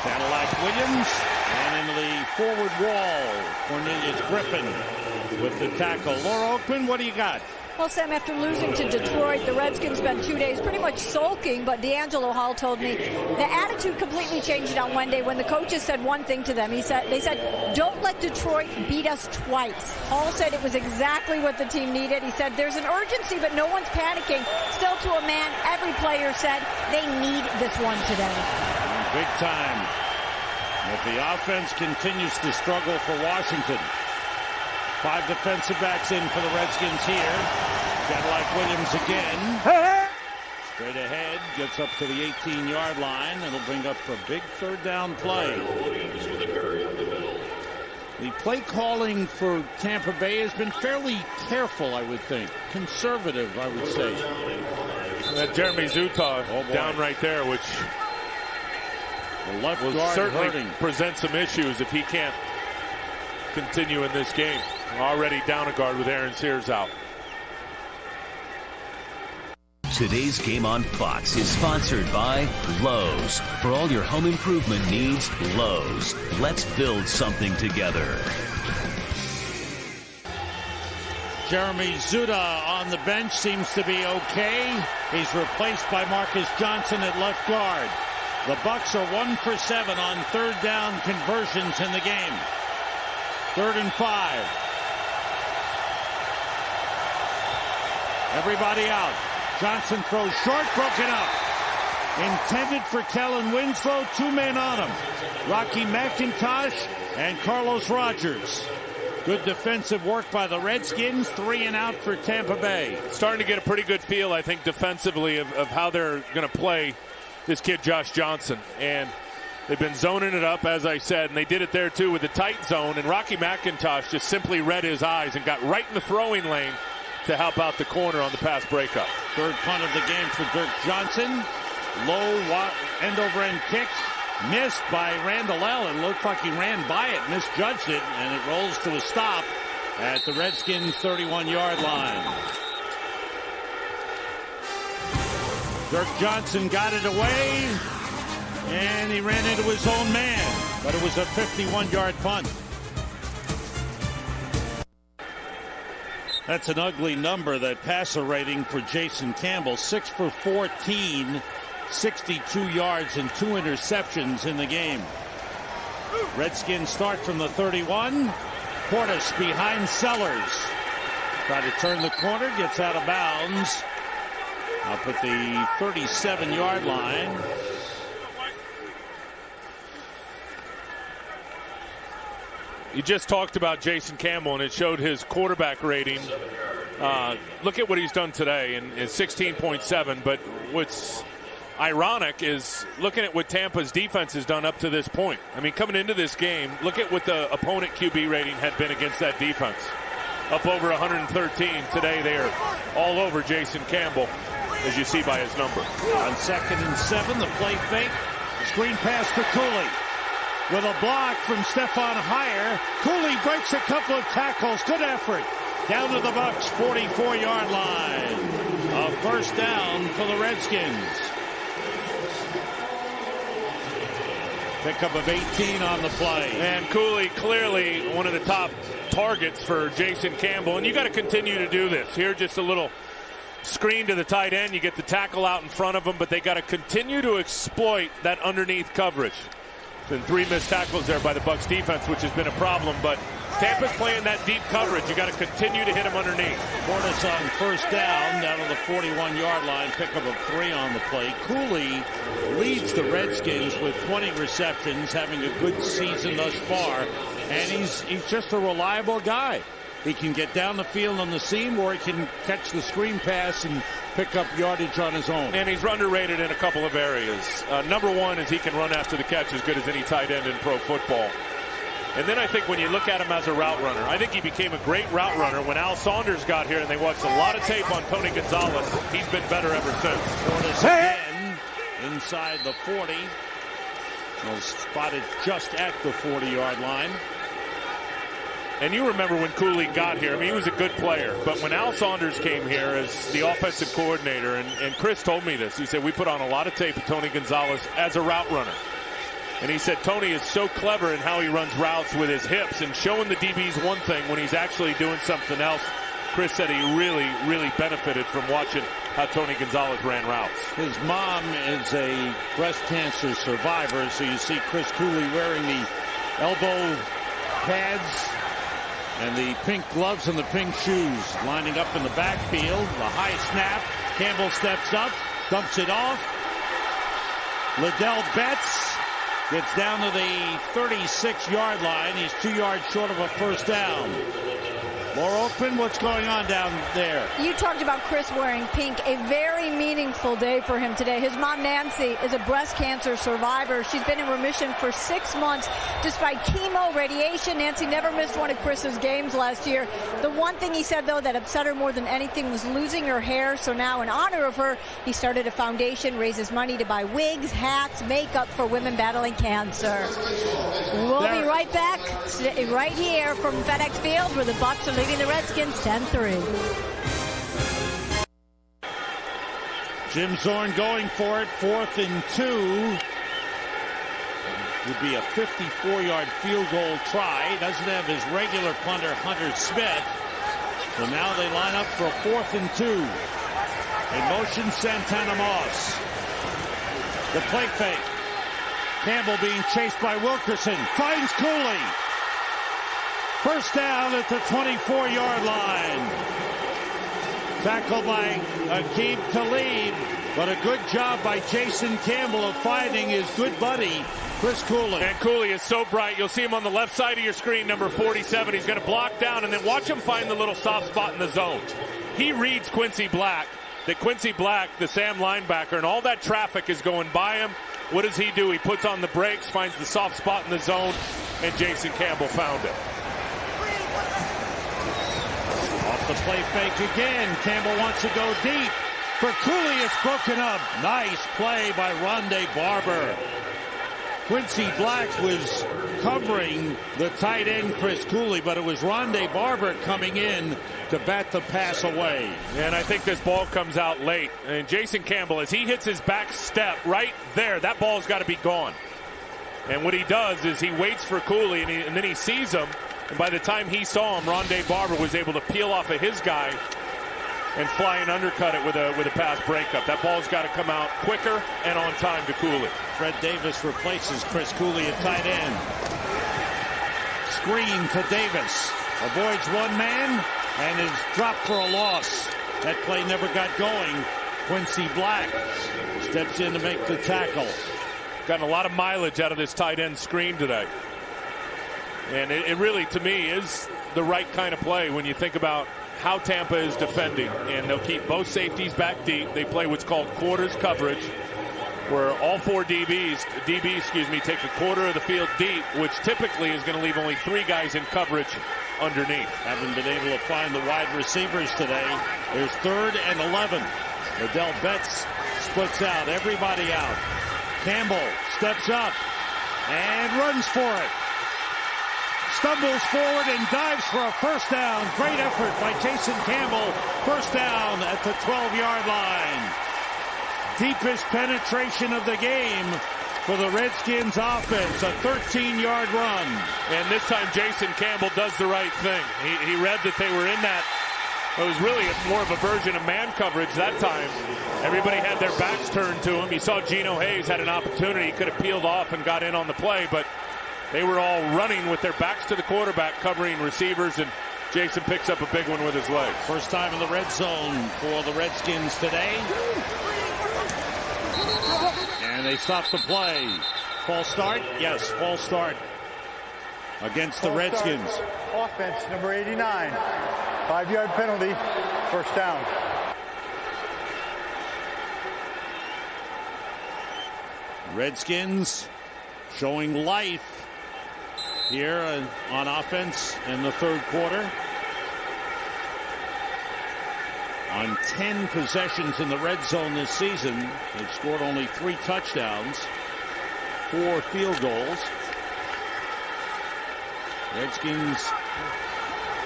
Cadillac Williams, and into the forward wall, Cornelius Griffin with the tackle. Laura Oakman, what do you got? Well, Sam, after losing to Detroit, the Redskins spent 2 days pretty much sulking, but D'Angelo Hall told me the attitude completely changed on Monday when the coaches said one thing to them. They said, don't let Detroit beat us twice. Hall said it was exactly what the team needed. He said there's an urgency, but no one's panicking. Still to a man, every player said they need this one today. Big time. But the offense continues to struggle for Washington. 5 defensive backs in for the Redskins here. Cadillac Williams again. Straight ahead, gets up to the 18-yard line. It'll bring up a big third down play. The play calling for Tampa Bay has been fairly careful, I would think. Conservative, I would say. That Jeremy Zutaw down right there, which the left will guard certainly hurting. present some issues if he can't continue in this game. Already down a guard with Aaron Sears out. Today's Game on Fox is sponsored by Lowe's. For all your home improvement needs, Lowe's. Let's build something together. Jeremy Zuta on the bench seems to be okay. He's replaced by Marcus Johnson at left guard. The Bucs are 1 for 7 on third down conversions in the game. 3rd and 5. Everybody out. Johnson throws short, broken up. Intended for Kellen Winslow, 2 men on him. Rocky McIntosh and Carlos Rogers. Good defensive work by the Redskins. 3 and out for Tampa Bay. Starting to get a pretty good feel, I think, defensively of how they're going to play this kid, Josh Johnson. And they've been zoning it up, as I said, and they did it there, too, with the tight zone. And Rocky McIntosh just simply read his eyes and got right in the throwing lane to help out the corner on the pass breakup. 3rd punt of the game for Dirk Johnson. Low end-over-end kick. Missed by Randall Allen. Looked like he ran by it, misjudged it, and it rolls to a stop at the Redskins' 31-yard line. Dirk Johnson got it away, and he ran into his own man, but it was a 51-yard punt. That's an ugly number, that passer rating for Jason Campbell. 6 for 14, 62 yards and 2 interceptions in the game. Redskins start from the 31. Portis behind Sellers. Try to turn the corner, gets out of bounds. Up at the 37-yard line. You just talked about Jason Campbell, and it showed his quarterback rating. Look at what he's done today, and it's 16.7. But what's ironic is looking at what Tampa's defense has done up to this point. I mean, coming into this game, look at what the opponent QB rating had been against that defense. Up over 113. Today they are all over Jason Campbell, as you see by his number. On 2nd and 7, the play fake. Screen pass to Cooley. With a block from Stefan Heyer. Cooley breaks a couple of tackles. Good effort. Down to the Bucs' 44-yard line. A first down for the Redskins. Pickup of 18 on the play. And Cooley clearly one of the top targets for Jason Campbell. And you got to continue to do this. Here, just a little screen to the tight end. You get the tackle out in front of them, but they got to continue to exploit that underneath coverage. Been 3 missed tackles there by the Bucs defense, which has been a problem, but Tampa's playing that deep coverage. You got to continue to hit them underneath. Portis on first down to the 41-yard line, pickup of 3 on the play. Cooley leads the Redskins with 20 receptions, having a good season thus far, and he's just a reliable guy. He can get down the field on the seam, or he can catch the screen pass and pick up yardage on his own. And he's underrated in a couple of areas. Number one is he can run after the catch as good as any tight end in pro football. And then I think when you look at him as a route runner, I think he became a great route runner when Al Saunders got here and they watched a lot of tape on Tony Gonzalez. He's been better ever since. Portis again inside the 40. Well, spotted just at the 40-yard line. And you remember when Cooley got here, I mean, he was a good player. But when Al Saunders came here as the offensive coordinator, and Chris told me this, he said, we put on a lot of tape of Tony Gonzalez as a route runner. And he said Tony is so clever in how he runs routes with his hips and showing the DBs one thing when he's actually doing something else. Chris said he really, really benefited from watching how Tony Gonzalez ran routes. His mom is a breast cancer survivor, so you see Chris Cooley wearing the elbow pads and the pink gloves and the pink shoes, lining up in the backfield. The high snap. Campbell steps up, dumps it off. Liddell Betts gets down to the 36-yard line. He's 2 yards short of a first down. More open. What's going on down there? You talked about Chris wearing pink. A very meaningful day for him today. His mom, Nancy, is a breast cancer survivor. She's been in remission for 6 months despite chemo, radiation. Nancy never missed one of Chris's games last year. The one thing he said, though, that upset her more than anything was losing her hair. So now, in honor of her, he started a foundation, raises money to buy wigs, hats, makeup for women battling cancer. We'll be right back, right here from FedEx Field, where the Bucs are leading the Redskins 10-3. Jim Zorn going for it, 4th and 2. Would be a 54-yard field goal try. Doesn't have his regular punter, Hunter Smith. So now they line up for a 4th and 2. In motion, Santana Moss. The play fake. Campbell being chased by Wilkerson. Finds Cooley. First down at the 24-yard line. Tackled by Aqib Talib, but a good job by Jason Campbell of finding his good buddy, Chris Cooley. And Cooley is so bright. You'll see him on the left side of your screen, number 47. He's going to block down, and then watch him find the little soft spot in the zone. He reads Quincy Black. That Quincy Black, the Sam linebacker, and all that traffic is going by him. What does he do? He puts on the brakes, finds the soft spot in the zone, and Jason Campbell found it. Off the play fake again. Campbell wants to go deep. For Cooley, it's broken up. Nice play by Rondé Barber. Quincy Black was covering the tight end, Chris Cooley, but it was Rondé Barber coming in to bat the pass away. And I think this ball comes out late. And Jason Campbell, as he hits his back step right there, that ball's got to be gone. And what he does is he waits for Cooley, and then he sees him. And by the time he saw him, Rondé Barber was able to peel off of his guy and fly and undercut it with a pass breakup. That ball's got to come out quicker and on time to Cooley. Fred Davis replaces Chris Cooley at tight end. Screen to Davis. Avoids one man and is dropped for a loss. That play never got going. Quincy Black steps in to make the tackle. Gotten a lot of mileage out of this tight end screen today. And it really, to me, is the right kind of play when you think about how Tampa is defending. And they'll keep both safeties back deep. They play what's called quarters coverage, where all four DBs take a quarter of the field deep, which typically is going to leave only 3 guys in coverage underneath. Haven't been able to find the wide receivers today. There's 3rd and 11. Liddell Betts splits out. Everybody out. Campbell steps up and runs for it. Stumbles forward and dives for a first down. Great effort by Jason Campbell. First down at the 12-yard line. Deepest penetration of the game for the Redskins offense. A 13-yard run. And this time Jason Campbell does the right thing. He read that they were in It was really more of a version of man coverage that time. Everybody had their backs turned to him. You saw Geno Hayes had an opportunity. He could have peeled off and got in on the play, but they were all running with their backs to the quarterback, covering receivers, and Jason picks up a big one with his legs. First time in the red zone for the Redskins today. And they stop the play. False start? Yes, false start against the Redskins. Offense, number 89. 5-yard penalty, first down. Redskins showing life here on offense in the third quarter. On 10 possessions in the red zone this season, they've scored only 3 touchdowns, 4 field goals. Redskins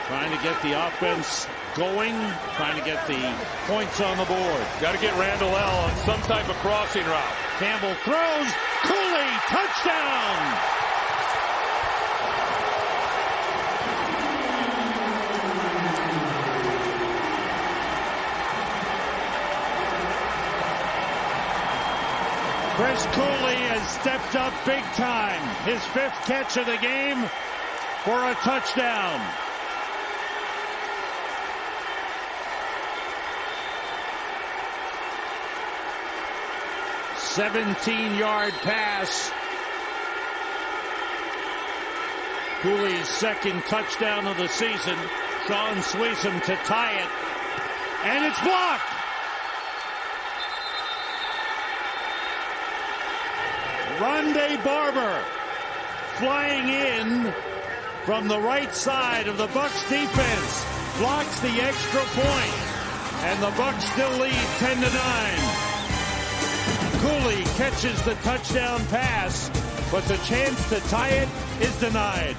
trying to get the offense going, trying to get the points on the board. Got to get Randall L on some type of crossing route. Campbell throws. Cooley, touchdown! Chris Cooley has stepped up big time. His 5th catch of the game for a touchdown. $17-yard pass. Cooley's 2nd touchdown of the season. Sean Sweesom to tie it. And it's blocked. Rondé Barber flying in from the right side of the Bucs defense. Blocks the extra point. And the Bucs still lead 10-9. Cooley catches the touchdown pass, but the chance to tie it is denied.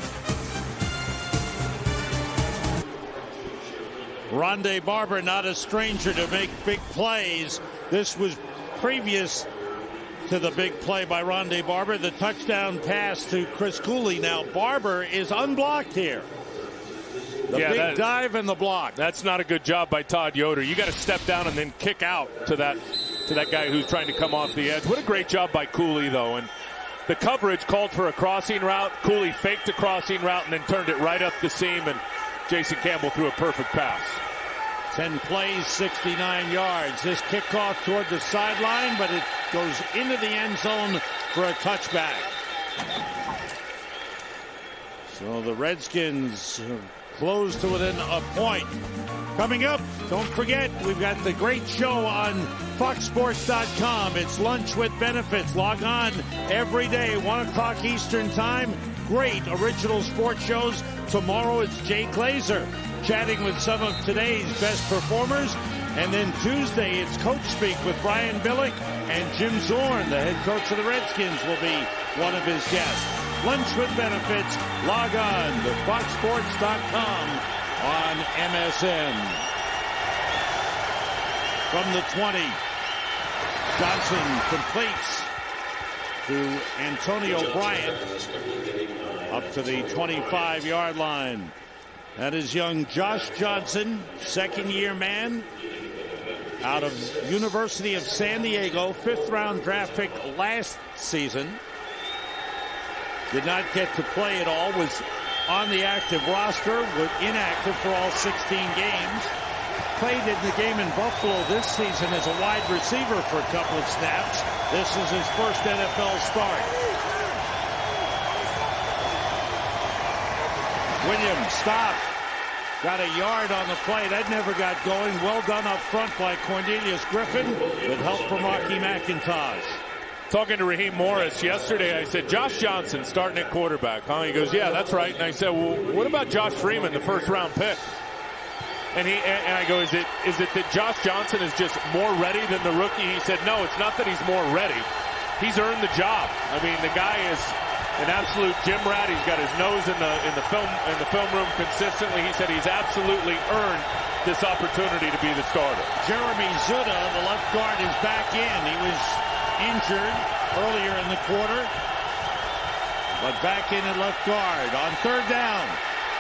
Rondé Barber, not a stranger to make big plays. This was previous to the big play by Rondé Barber, the touchdown pass to Chris Cooley. Now Barber is unblocked here. The big dive and the block. That's not a good job by Todd Yoder. You got to step down and then kick out to that guy who's trying to come off the edge. What a great job by Cooley, though. And the coverage called for a crossing route. Cooley faked a crossing route and then turned it right up the seam, and Jason Campbell threw a perfect pass. 10 plays, 69 yards. This kickoff toward the sideline, but it goes into the end zone for a touchback. So the Redskins close to within a point. Coming up, don't forget, we've got the great show on foxsports.com. It's Lunch with Benefits. Log on every day, 1 o'clock Eastern Time. Great original sports shows. Tomorrow it's Jay Glazer chatting with some of today's best performers. And then Tuesday, it's Coach Speak with Brian Billick, and Jim Zorn, the head coach of the Redskins, will be one of his guests. Lunch with Benefits. Log on to foxsports.com on MSN. From the 20, Johnson completes to Antonio Bryant up to the 25-yard line. That is young Josh Johnson, 2nd-year man out of University of San Diego, 5th-round draft pick last season. Did not get to play at all, was on the active roster, was inactive for all 16 games. Played in the game in Buffalo this season as a wide receiver for a couple of snaps. This is his first NFL start. Williams stopped. Got a yard on the play. That never got going. Well done up front by Cornelius Griffin with help from Rocky McIntosh. Talking to Raheem Morris yesterday, I said, Josh Johnson starting at quarterback, huh? He goes, yeah, that's right. And I said, well, what about Josh Freeman, the 1st-round pick? And I go, is it that Josh Johnson is just more ready than the rookie? He said, no, it's not that he's more ready. He's earned the job. I mean, the guy is an absolute gym rat. He's got his nose in the film room consistently. He said he's absolutely earned this opportunity to be the starter. Jeremy Zuda, the left guard, is back in. He was injured earlier in the quarter, but back in at left guard. On 3rd down,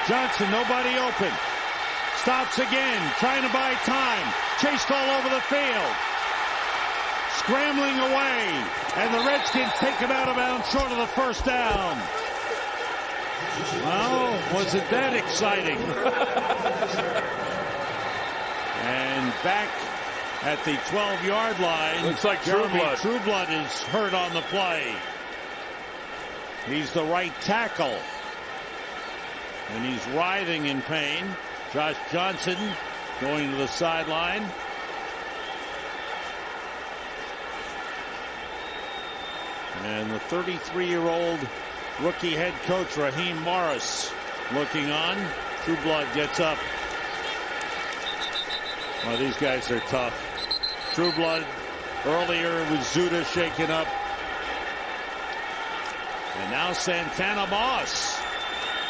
Johnson, nobody open. Stops again, trying to buy time. Chased all over the field. Scrambling away. And the Redskins take him out of bounds short of the first down. Well, wasn't that exciting? And back at the 12-yard line. Looks like Trueblood is hurt on the play. He's the right tackle. And he's writhing in pain. Josh Johnson going to the sideline. And the 33-year-old rookie head coach Raheem Morris looking on. Trueblood gets up. Well, these guys are tough. Trueblood earlier with Zuda shaken up. And now Santana Moss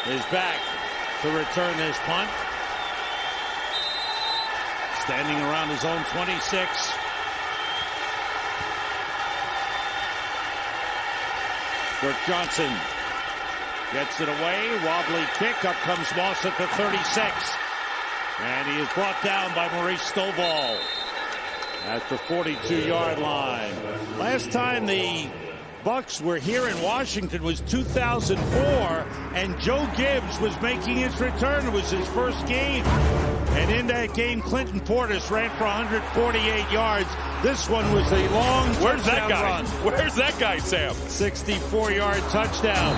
is back to return this punt. Standing around his own 26. Kirk Johnson gets it away. Wobbly kick. Up comes Moss at the 36. And he is brought down by Maurice Stovall at the 42-yard line. Last time the Bucs were here in Washington was 2004, and Joe Gibbs was making his return. It was his first game. And in that game, Clinton Portis ran for 148 yards. This one was a long touchdown run. Where's that guy, Sam? 64-yard touchdown.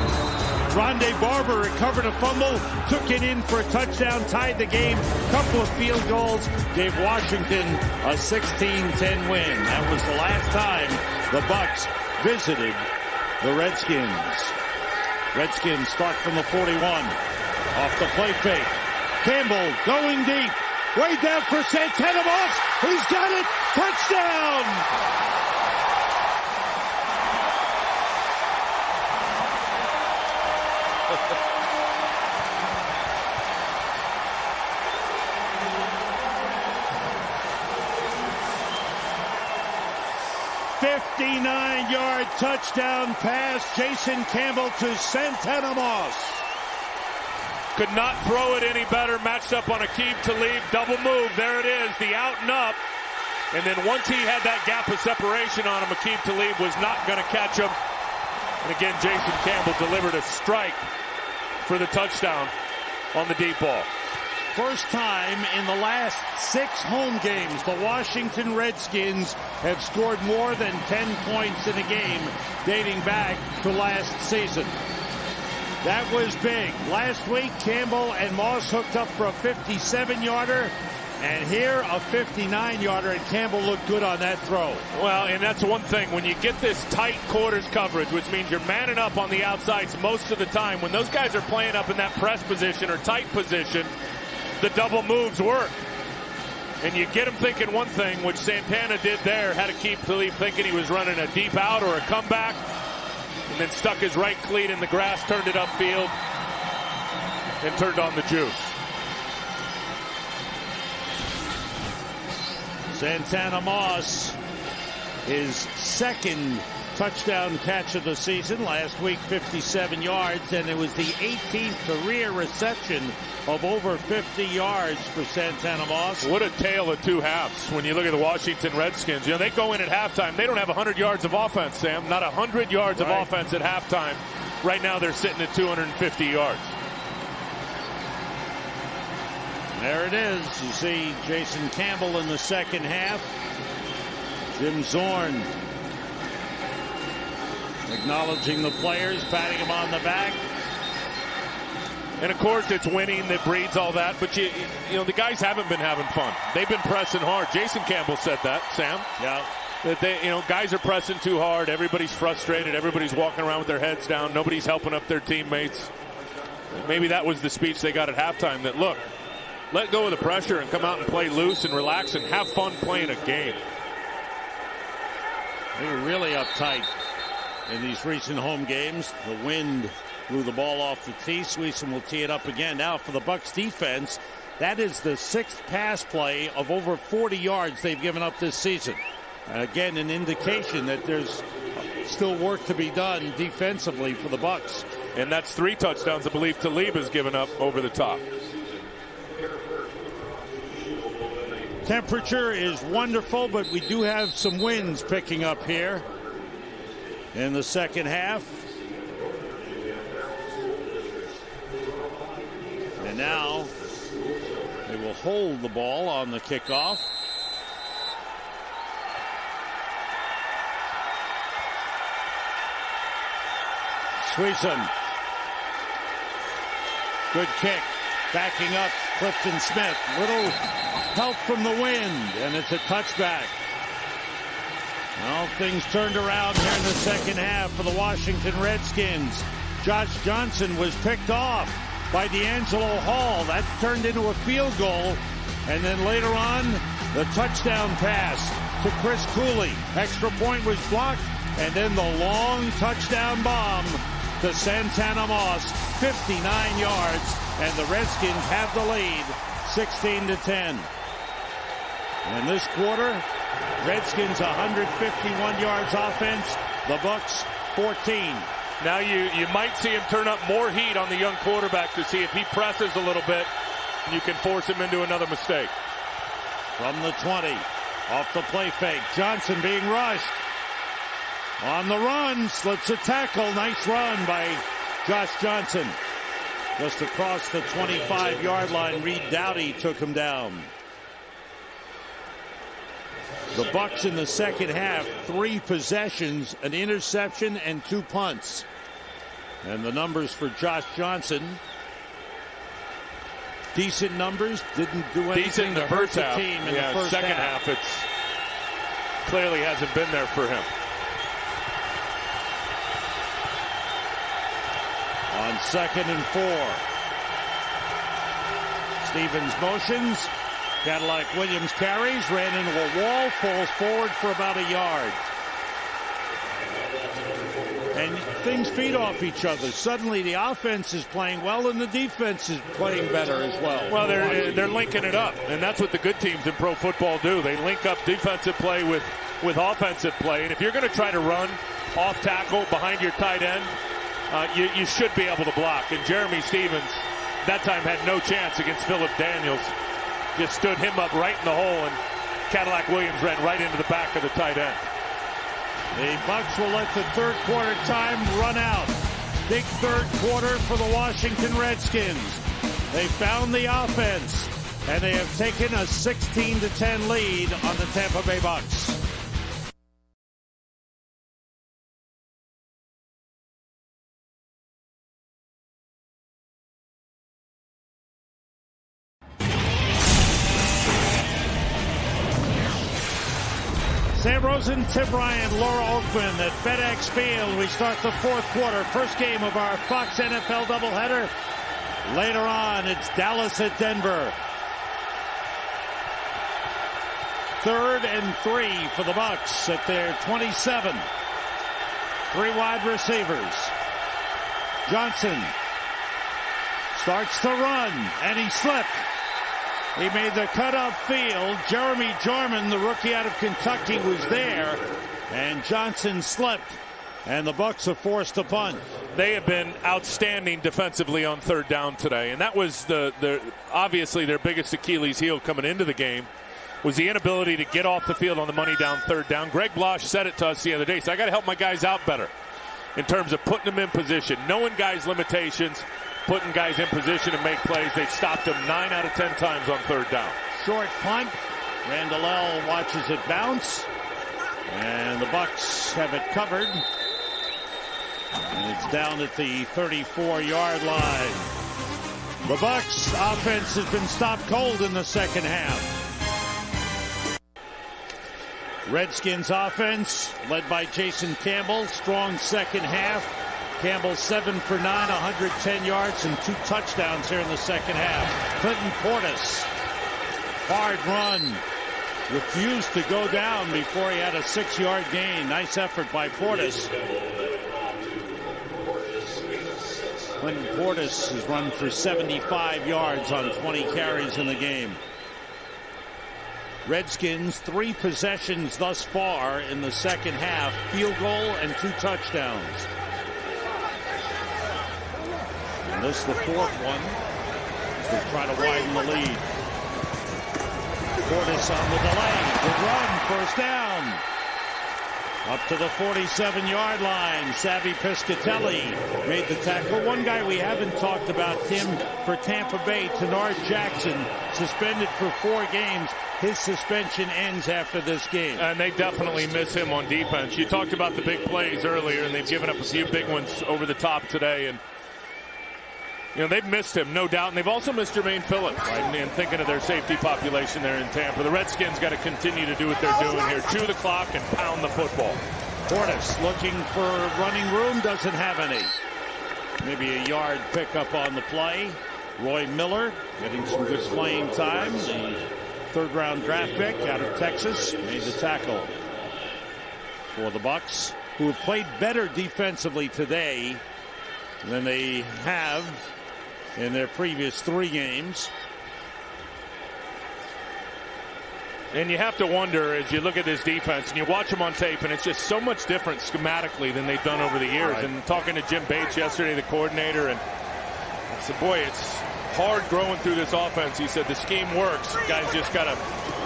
Rondé Barber recovered a fumble, took it in for a touchdown, tied the game. Couple of field goals, gave Washington a 16-10 win. That was the last time the Bucs visited the Redskins. Redskins start from the 41. Off the play fake. Campbell going deep. Way down for Santana Moss. He's got it. Touchdown! "59-yard touchdown pass. Jason Campbell to Santana Moss. Could not throw it any better. Matched up on Aqib Talib. Double move. There it is. The out and up. And then once he had that gap of separation on him, Aqib Talib was not going to catch him. And again, Jason Campbell delivered a strike for the touchdown on the deep ball. First time in the last 6 home games, the Washington Redskins have scored more than 10 points in a game dating back to last season. That was big. Last week, Campbell and Moss hooked up for a 57-yarder. And here, a 59-yarder, and Campbell looked good on that throw. Well, and that's one thing. When you get this tight quarters coverage, which means you're manning up on the outsides most of the time, when those guys are playing up in that press position or tight position, the double moves work. And you get them thinking one thing, which Santana did there, had to keep Talib thinking he was running a deep out or a comeback, and then stuck his right cleat in the grass, turned it upfield, and turned on the juice. Santana Moss, his second touchdown catch of the season. Last week, 57 yards, and it was the 18th career reception of over 50 yards for Santana Moss. What a tale of two halves when you look at the Washington Redskins. You know, they go in at halftime. They don't have 100 yards of offense, Sam. Not 100 yards of offense at halftime. Right now, they're sitting at 250 yards. There it is. You see Jason Campbell in the second half. Jim Zorn acknowledging the players, patting them on the back. And of course, it's winning that breeds all that. But you know, the guys haven't been having fun. They've been pressing hard. Jason Campbell said that, Sam. Yeah. That they, you know, guys are pressing too hard. Everybody's frustrated. Everybody's walking around with their heads down. Nobody's helping up their teammates. Maybe that was the speech they got at halftime. That look, let go of the pressure and come out and play loose and relax and have fun playing a game. They were really uptight in these recent home games. The wind blew the ball off the tee. Sweetson will tee it up again. Now for the Bucs defense, that is the 6th pass play of over 40 yards they've given up this season. Again, an indication that there's still work to be done defensively for the Bucs. And that's 3 touchdowns I believe Talib has given up over the top. Temperature is wonderful, but we do have some winds picking up here in the second half. And now they will hold the ball on the kickoff. Sweeson. Good kick. Backing up Clifton Smith. Little help from the wind, and it's a touchback. Well, things turned around here in the second half for the Washington Redskins. Josh Johnson was picked off by D'Angelo Hall. That turned into a field goal. And then later on, the touchdown pass to Chris Cooley. Extra point was blocked. And then the long touchdown bomb to Santana Moss, 59 yards. And the Redskins have the lead, 16-10. And this quarter, Redskins 151 yards offense, the Bucs 14. Now you might see him turn up more heat on the young quarterback to see if he presses a little bit. You can force him into another mistake. From the 20, off the play fake, Johnson being rushed. On the run, slips a tackle. Nice run by Josh Johnson. Just across the 25-yard line, Reed Doughty took him down. The Bucs in the second half, 3 possessions, an interception, and 2 punts. And the numbers for Josh Johnson, decent numbers, didn't do anything decent in the to hurt first the half. team in the first second half, it's clearly hasn't been there for him. On 2nd and 4. Stevens motions. Cadillac Williams carries, ran into a wall, falls forward for about a yard. And things feed off each other. Suddenly the offense is playing well and the defense is playing better as well. Well, they're linking it up, and that's what the good teams in pro football do. They link up defensive play with offensive play. And if you're going to try to run off tackle behind your tight end, you should be able to block. And Jeremy Stevens, that time, had no chance against Phillip Daniels. Just stood him up right in the hole, and Cadillac Williams ran right into the back of the tight end. The Bucs will let the third quarter time run out. Big third quarter for the Washington Redskins. They found the offense, and they have taken a 16-10 lead on the Tampa Bay Bucs. Sam Rosen, Tim Ryan, Laura Oakman at FedEx Field. We start the fourth quarter. First game of our Fox NFL doubleheader. Later on, it's Dallas at Denver. 3rd and 3 for the Bucs at their 27. 3 wide receivers. Johnson starts to run, and he slipped. He made the cut upfield. Jeremy Jarman, the rookie out of Kentucky, was there. And Johnson slipped. And the Bucs are forced to punt. They have been outstanding defensively on 3rd down today. And that was obviously their biggest Achilles heel coming into the game, was the inability to get off the field on the money down 3rd down. Greg Blosch said it to us the other day. So I got to help my guys out better in terms of putting them in position, knowing guys' limitations, putting guys in position to make plays. They stopped them 9 out of 10 times on 3rd down. Short punt. Randall L. watches it bounce. And the Bucs have it covered. And it's down at the 34-yard line. The Bucs offense has been stopped cold in the second half. Redskins offense led by Jason Campbell. Strong second half. Campbell 7 for 9, 110 yards and 2 touchdowns here in the second half. Clinton Portis, hard run, refused to go down before he had a 6-yard gain. Nice effort by Portis. Clinton Portis has run for 75 yards on 20 carries in the game. Redskins 3 possessions thus far in the second half, field goal and 2 touchdowns. And this is the 4th one to try to widen the lead. Portis on the delay. Good run. First down. Up to the 47-yard line. Savvy Piscatelli made the tackle. One guy we haven't talked about, Tim, for Tampa Bay, Tenard Jackson, suspended for 4 games. His suspension ends after this game. And they definitely miss him on defense. You talked about the big plays earlier, and they've given up a few big ones over the top today. And they've missed him, no doubt. And they've also missed Jermaine Phillips. And thinking of their safety population there in Tampa. The Redskins got to continue to do what they're doing here. Chew the clock and pound the football. Portis looking for running room, doesn't have any. Maybe a yard pickup on the play. Roy Miller getting some good playing time. The third-round draft pick out of Texas made the tackle for the Bucs, who have played better defensively today than they have in their previous 3 games. And you have to wonder, as you look at this defense and you watch them on tape, and it's just so much different schematically than they've done over the years. Right. And talking to Jim Bates yesterday, the coordinator, and I said, boy, it's hard growing through this offense. He said the scheme works. Guys just got to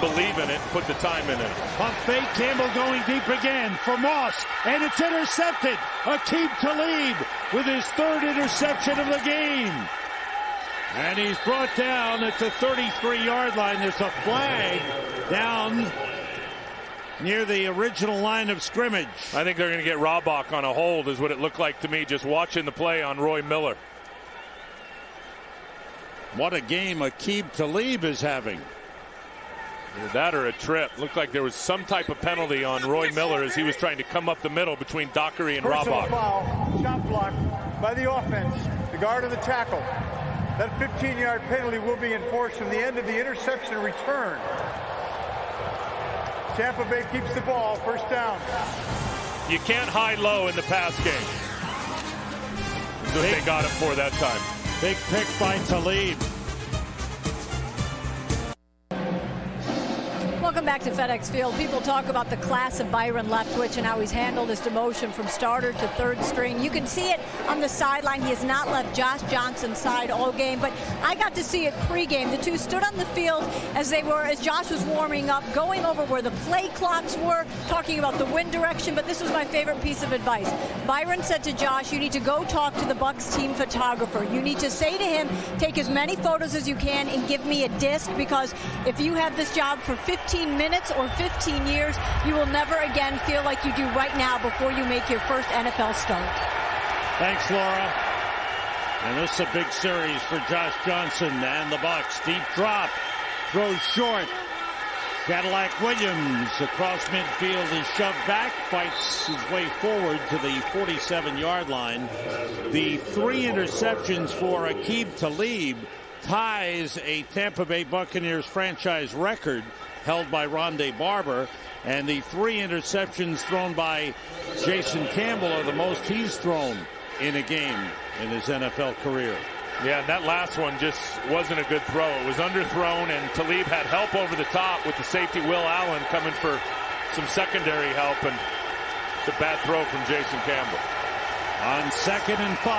believe in it, put the time in it. Pump fake, Campbell going deep again for Moss, and it's intercepted. Aqib Talib with his 3rd interception of the game. And he's brought down at the 33-yard line. There's a flag down near the original line of scrimmage. I think they're going to get Robach on a hold, is what it looked like to me, just watching the play on Roy Miller. What a game Aqib Talib is having. Either that or a trip. Looked like there was some type of penalty on Roy Miller as he was trying to come up the middle between Dockery and Personal Robach. Foul, shot block by the offense, the guard of the tackle. That 15-yard penalty will be enforced from the end of the interception return. Tampa Bay keeps the ball, first down. You can't hide low in the pass game. That's what they got him for that time. Big pick by Talib. Welcome back to FedEx Field. People talk about the class of Byron Leftwich and how he's handled his demotion from starter to 3rd string. You can see it on the sideline. He has not left Josh Johnson's side all game, but I got to see it pregame. The two stood on the field as Josh was warming up, going over where the play clocks were, talking about the wind direction, but this was my favorite piece of advice. Byron said to Josh, you need to go talk to the Bucs team photographer. You need to say to him, take as many photos as you can and give me a disc, because if you have this job for 15 minutes or 15 years, you will never again feel like you do right now before you make your first NFL start. Thanks, Laura. And this is a big series for Josh Johnson and the Bucs. Deep drop, throws short. Cadillac Williams across midfield is shoved back, fights his way forward to the 47-yard line. The 3 interceptions for Aqib Talib ties a Tampa Bay Buccaneers franchise record held by Rondé Barber, and the 3 interceptions thrown by Jason Campbell are the most he's thrown in a game in his NFL career. Yeah, that last one just wasn't a good throw. It was underthrown, and Talib had help over the top with the safety Will Allen coming for some secondary help, and it's a bad throw from Jason Campbell. On 2nd and 5.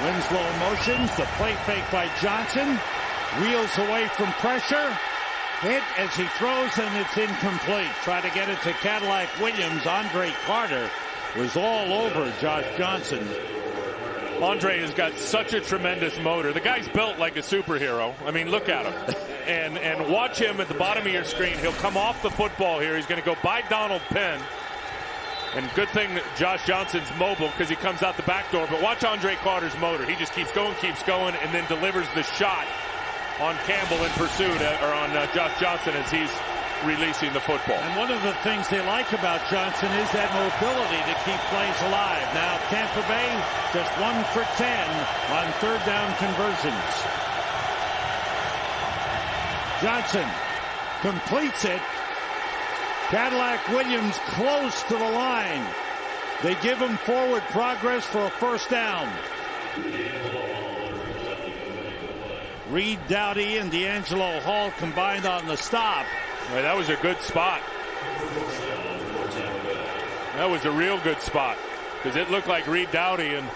Winslow motions, the play fake by Johnson. Wheels away from pressure. Hit as he throws, and it's incomplete. Try to get it to Cadillac Williams. Andre Carter was all over Josh Johnson. Andre has got such a tremendous motor. The guy's built like a superhero. I mean, look at him. And watch him at the bottom of your screen. He'll come off the football here. He's going to go by Donald Penn. And good thing that Josh Johnson's mobile because he comes out the back door. But watch Andre Carter's motor. He just keeps going, and then delivers the shot on Campbell in pursuit, or on Josh Johnson as he's releasing the football. And one of the things they like about Johnson is that mobility to keep plays alive. Now Tampa Bay just 1 for 10 on 3rd down conversions. Johnson completes it. Cadillac Williams close to the line. They give him forward progress for a first down. Reed Dowdy and D'Angelo Hall combined on the stop. Well, that was a good spot. That was a real good spot because it looked like Reed Dowdy and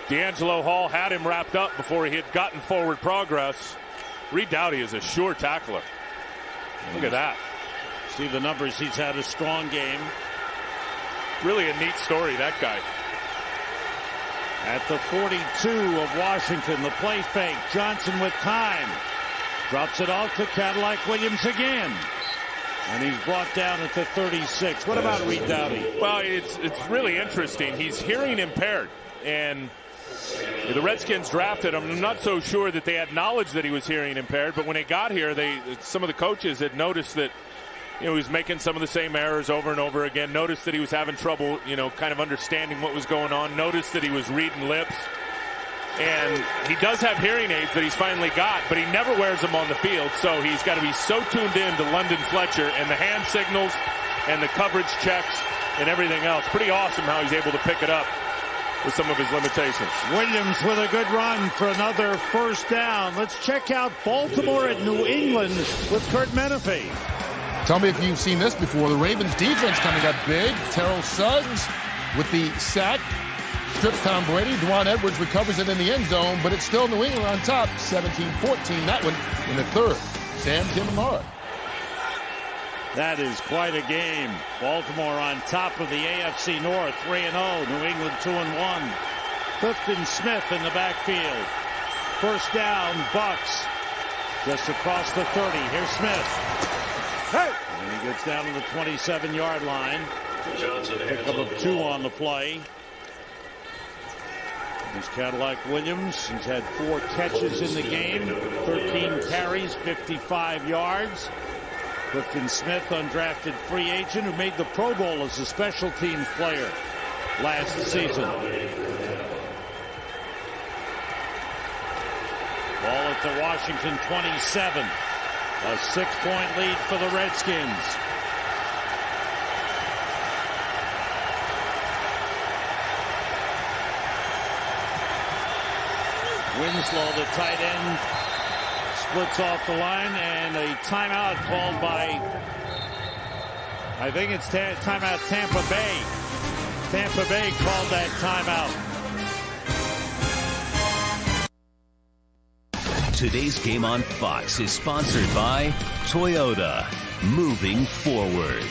D'Angelo Hall had him wrapped up before he had gotten forward progress. Reed Doughty is a sure tackler. Look at that. See the numbers. He's had a strong game. Really a neat story, that guy. At the 42 of Washington, the play fake. Johnson with time. Drops it off to Cadillac Williams again. And he's brought down at the 36. What about Reed Doughty? Well, it's really interesting. He's hearing impaired. And the Redskins drafted him. I'm not so sure that they had knowledge that he was hearing impaired. But when they got here, some of the coaches had noticed that he was making some of the same errors over and over again. Noticed that he was having trouble, kind of understanding what was going on. Noticed that he was reading lips. And he does have hearing aids that he's finally got, but he never wears them on the field. So he's got to be so tuned in to London Fletcher and the hand signals and the coverage checks and everything else. Pretty awesome how he's able to pick it up with some of his limitations. Williams with a good run for another first down. Let's check out Baltimore at New England with Kurt Menefee. Tell me if you've seen this before. The Ravens defense coming up big. Terrell Suggs with the sack. Strips Tom Brady. Dwan Edwards recovers it in the end zone, but it's still New England on top, 17-14. That one in the third. Sam Timamara. That is quite a game. Baltimore on top of the AFC North, 3-0. New England 2-1. Clifton Smith in the backfield. First down, Bucks. Just across the 30. Here's Smith. Hey! And he gets down to the 27-yard line. Pickup of 2 on the play. Here's Cadillac Williams. He's had 4 catches in the game, 13 carries, 55 yards. Clifton Smith, undrafted free agent who made the Pro Bowl as a special teams player last season. Ball at the Washington 27. A 6-point lead for the Redskins. Winslow, the tight end, splits off the line, and a timeout called by, I think it's timeout Tampa Bay. Tampa Bay called that timeout. Today's game on Fox is sponsored by Toyota. Moving forward.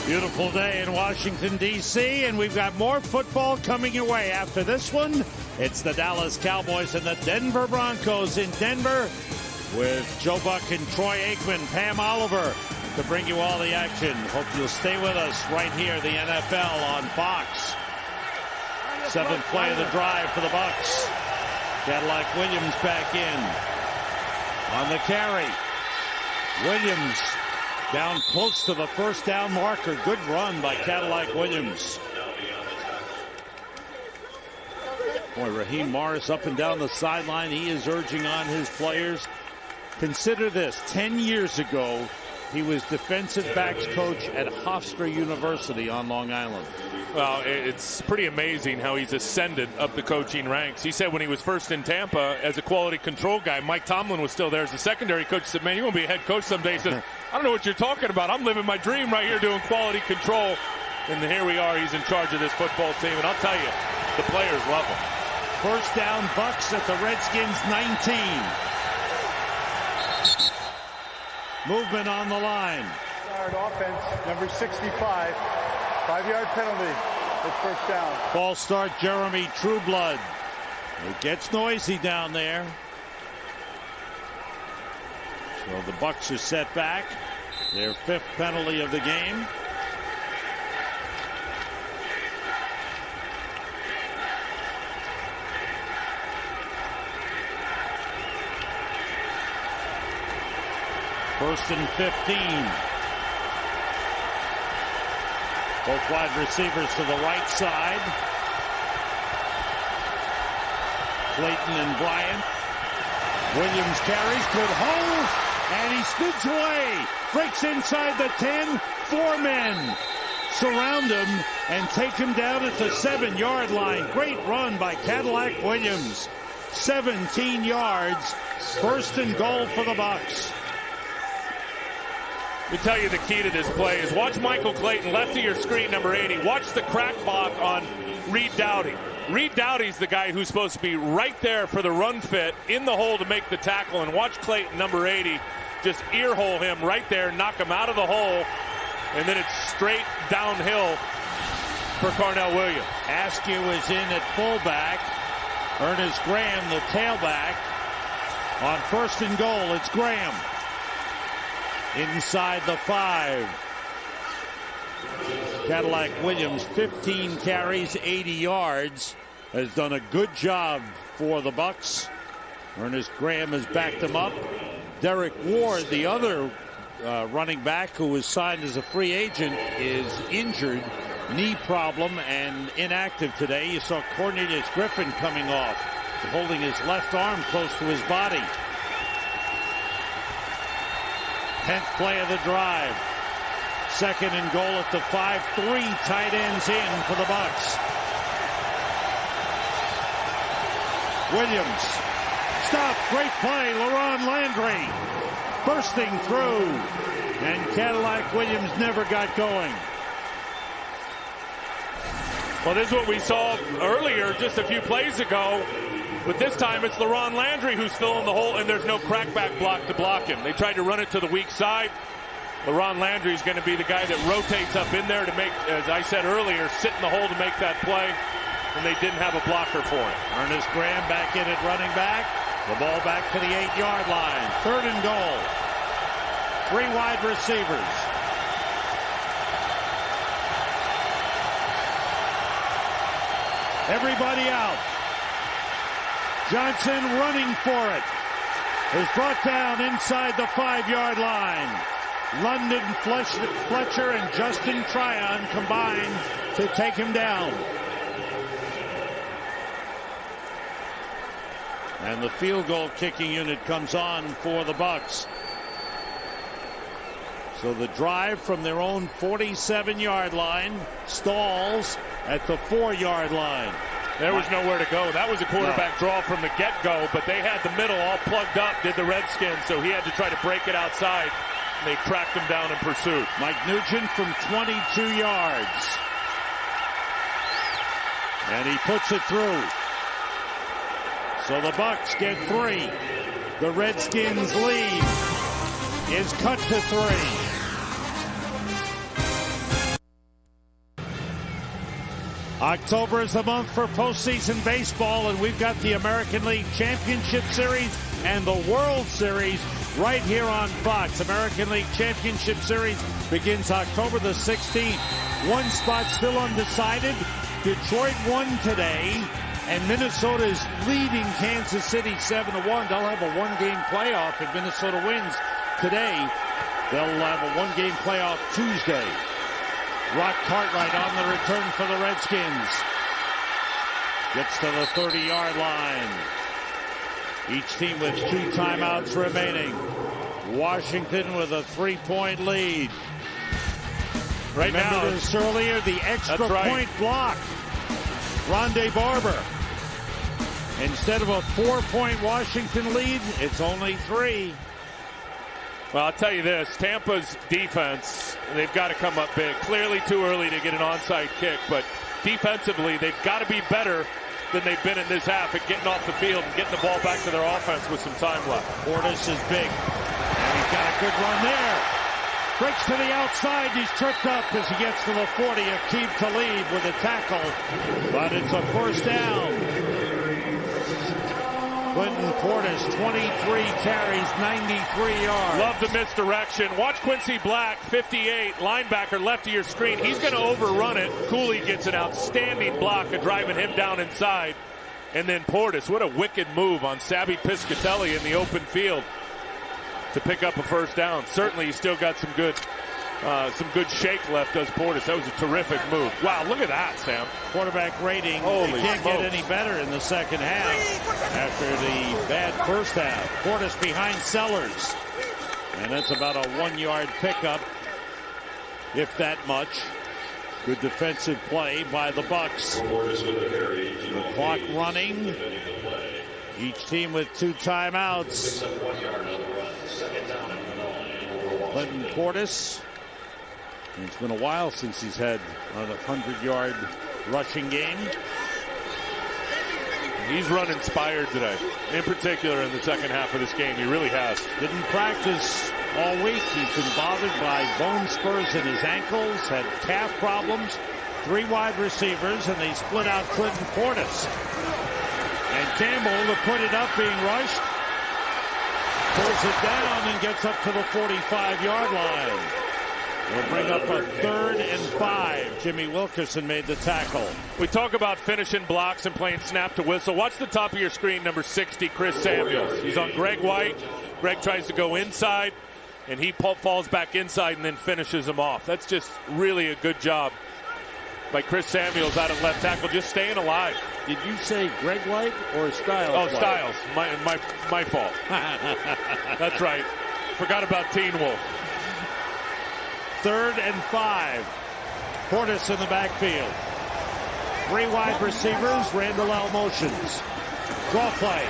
Beautiful day in Washington, D.C., and we've got more football coming your way. After this one, it's the Dallas Cowboys and the Denver Broncos in Denver with Joe Buck and Troy Aikman, Pam Oliver to bring you all the action. Hope you'll stay with us right here, the NFL on Fox. 7th play of the drive for the Bucks. Cadillac Williams back in. On the carry. Williams down close to the first down marker. Good run by Cadillac Williams. Boy, Raheem Morris up and down the sideline. He is urging on his players. Consider this. 10 years ago, he was defensive backs coach at Hofstra University on Long Island. Well, it's pretty amazing how he's ascended up the coaching ranks. He said when he was first in Tampa as a quality control guy, Mike Tomlin was still there as the secondary coach. He said, man, you're going to be a head coach someday. He said, I don't know what you're talking about. I'm living my dream right here doing quality control. And here we are. He's in charge of this football team. And I'll tell you, the players love him. First down, Bucks at the Redskins 19. Movement on the line. Yard offense, number 65. 5-yard penalty. It's first down. False start, Jeremy Trueblood. It gets noisy down there. So the Bucks are set back. Their 5th penalty of the game. First and 15. Both wide receivers to the right side. Clayton and Bryant. Williams carries, good hole, and he skids away. Breaks inside the 10. 4 men surround him and take him down at the 7-yard line. Great run by Cadillac Williams. 17 yards. First and goal for the Bucks. Let me tell you the key to this play is watch Michael Clayton, left of your screen, number 80. Watch the crack block on Reed Doughty. Reed Doughty's the guy who's supposed to be right there for the run fit in the hole to make the tackle. And watch Clayton, number 80, just earhole him right there, knock him out of the hole. And then it's straight downhill for Carnell Williams. Askew is in at fullback. Ernest Graham, the tailback. On 1st and goal, it's Graham. Inside the 5. Cadillac Williams, 15 carries, 80 yards. Has done a good job for the Bucks. Ernest Graham has backed him up. Derek Ward, the other running back who was signed as a free agent, is injured. Knee problem and inactive today. You saw Cornelius Griffin coming off, holding his left arm close to his body. 10th play of the drive. 2nd and goal at the 5. 3 tight ends in for the Bucks. Williams. Stop. Great play. LaRon Landry bursting through. And Cadillac Williams never got going. Well, this is what we saw earlier just a few plays ago. But this time it's LaRon Landry who's still in the hole, and there's no crackback block to block him. They tried to run it to the weak side. LaRon Landry is going to be the guy that rotates up in there to make, as I said earlier, sit in the hole to make that play. And they didn't have a blocker for it. Ernest Graham back in at running back. The ball back to the 8-yard line. 3rd and goal. 3 wide receivers. Everybody out. Johnson running for it. Is brought down inside the 5-yard line. London Fletcher and Justin Tryon combined to take him down. And the field goal kicking unit comes on for the Bucks. So the drive from their own 47-yard line stalls at the 4-yard line. There was nowhere to go. That was a quarterback draw from the get-go, but they had the middle all plugged up, did the Redskins, so he had to try to break it outside. And they tracked him down in pursuit. Mike Nugent from 22 yards. And he puts it through. So the Bucks get 3. The Redskins lead is cut to 3. October is the month for postseason baseball, and we've got the American League Championship Series and the World Series right here on Fox. American League Championship Series begins October the 16th. One spot still undecided. Detroit won today, and Minnesota is leading Kansas City 7-1. They'll have a one-game playoff if Minnesota wins today. They'll have a one-game playoff Tuesday. Rock Cartwright on the return for the Redskins. Gets to the 30-yard line. Each team with 2 timeouts remaining. Washington with a 3-point lead. Right Remember now, this earlier, the extra point block. Rondé Barber. Instead of a 4-point Washington lead, it's only 3. Well, I'll tell you this, Tampa's defense, they've got to come up big. Clearly too early to get an onside kick, but defensively, they've got to be better than they've been in this half at getting off the field and getting the ball back to their offense with some time left. Portis is big, and he's got a good run there. Breaks to the outside, he's tripped up as he gets to the 40. Aqib Talib with a tackle, but it's a first down. Quentin Portis, 23 carries, 93 yards. Love the misdirection. Watch Quincy Black, 58, linebacker, left of your screen. He's going to overrun it. Cooley gets an outstanding block of driving him down inside. And then Portis, what a wicked move on Sabby Piscatelli in the open field to pick up a first down. Certainly he's still got some good shake left, does Portis. That was a terrific move. Wow, look at that, Sam. Quarterback rating, Holy they can't smokes. get any better in the second half after the bad first half. Portis behind Sellers. And that's about a 1-yard pickup, if that much. Good defensive play by the Bucks. The clock running. Each team with 2 timeouts. Clinton Portis. It's been a while since he's had a 100-yard rushing game. He's run inspired today, in particular in the second half of this game. He really has. Didn't practice all week. He's been bothered by bone spurs in his ankles, had calf problems. 3 wide receivers, and they split out Clinton Portis. And Campbell, to put it up, being rushed, pulls it down and gets up to the 45-yard line. We'll bring up a 3rd and 5. Jimmy Wilkerson made the tackle. We talk about finishing blocks and playing snap to whistle. Watch the top of your screen, number 60, Chris Samuels. He's on Greg White. Greg tries to go inside, and he falls back inside and then finishes him off. That's just really a good job by Chris Samuels out at left tackle, just staying alive. Did you say Greg White or Styles? Oh, White? Styles. My fault. That's right. Forgot about Teen Wolf. 3rd and 5. Portis in the backfield. 3 wide receivers. Randall L. motions. Draw play.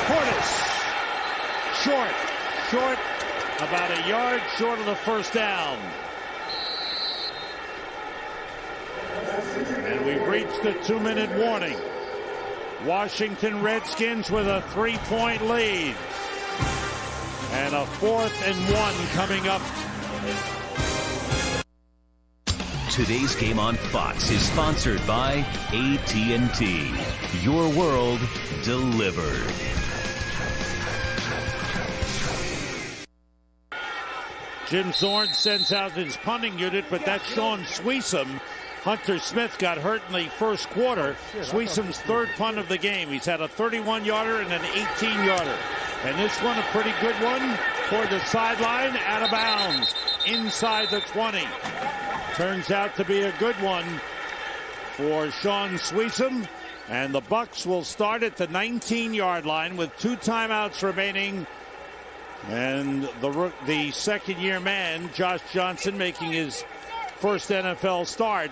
Portis. Short. About a yard short of the first down. And we've reached the 2-minute warning. Washington Redskins with a 3-point lead. And a 4th and 1 coming up. Today's Game on Fox is sponsored by AT&T. Your world delivered. Jim Zorn sends out his punting unit, but that's Sean Sweesum. Hunter Smith got hurt in the first quarter. Sweesum's 3rd punt of the game. He's had a 31-yarder and an 18-yarder. And this one, a pretty good one, toward the sideline, out of bounds, inside the 20. Turns out to be a good one for Sean Sweesum. And the Bucs will start at the 19-yard line with 2 timeouts remaining. And the second-year man, Josh Johnson, making his first NFL start,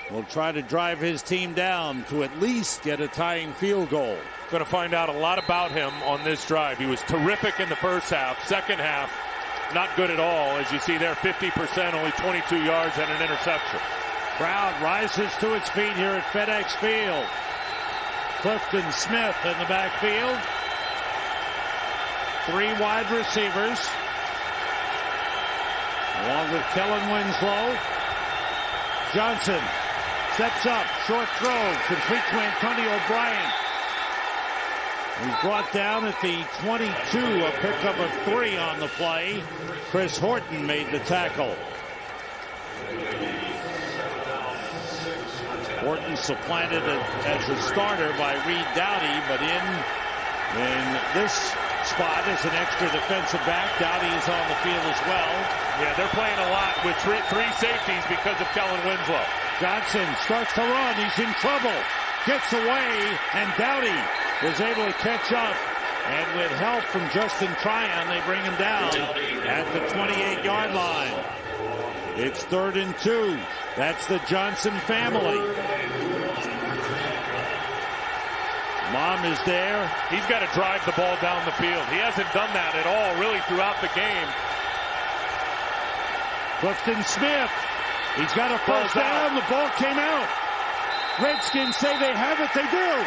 will try to drive his team down to at least get a tying field goal. Going to find out a lot about him on this drive. He was terrific in the first half. Second half, not good at all. As you see there, 50%, only 22 yards and an interception. Crowd rises to its feet here at FedEx Field. Clifton Smith in the backfield. 3 wide receivers, along with Kellen Winslow. Johnson steps up, short throw, complete to Antonio Bryant. He's brought down at the 22, a pickup of 3 on the play. Chris Horton made the tackle. Horton supplanted as a starter by Reed Dowdy, but in this spot as an extra defensive back. Dowdy is on the field as well. Yeah, they're playing a lot with three safeties because of Kellen Winslow. Johnson starts to run. He's in trouble. Gets away, and Dowdy was able to catch up. And with help from Justin Tryon, they bring him down at the 28-yard line. It's 3rd and 2. That's the Johnson family. Mom is there. He's got to drive the ball down the field. He hasn't done that at all, really, throughout the game. Clifton Smith. He's got a first down. The ball came out. Redskins say they have it. They do.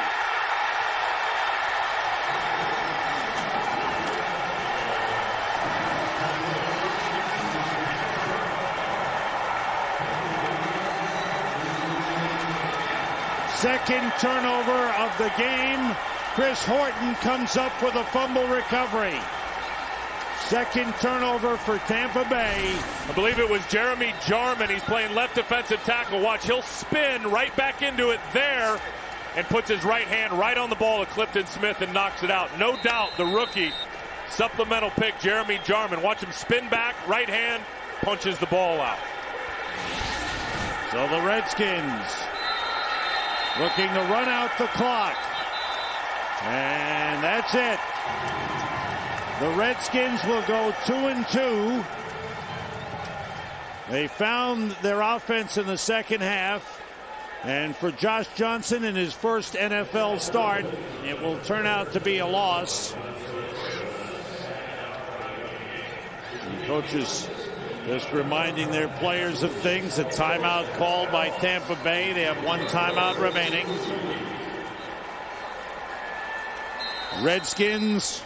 Second turnover of the game. Chris Horton comes up with a fumble recovery. Second turnover for Tampa Bay. I believe it was Jeremy Jarman. He's playing left defensive tackle. Watch, he'll spin right back into it there and puts his right hand right on the ball to Clifton Smith and knocks it out. No doubt the rookie supplemental pick, Jeremy Jarman. Watch him spin back, right hand, punches the ball out. So the Redskins looking to run out the clock. And that's it. The Redskins will go 2-2. They found their offense in the second half. And for Josh Johnson in his first NFL start, it will turn out to be a loss. The coaches Just reminding their players of things. A timeout called by Tampa Bay. They have one timeout remaining. Redskins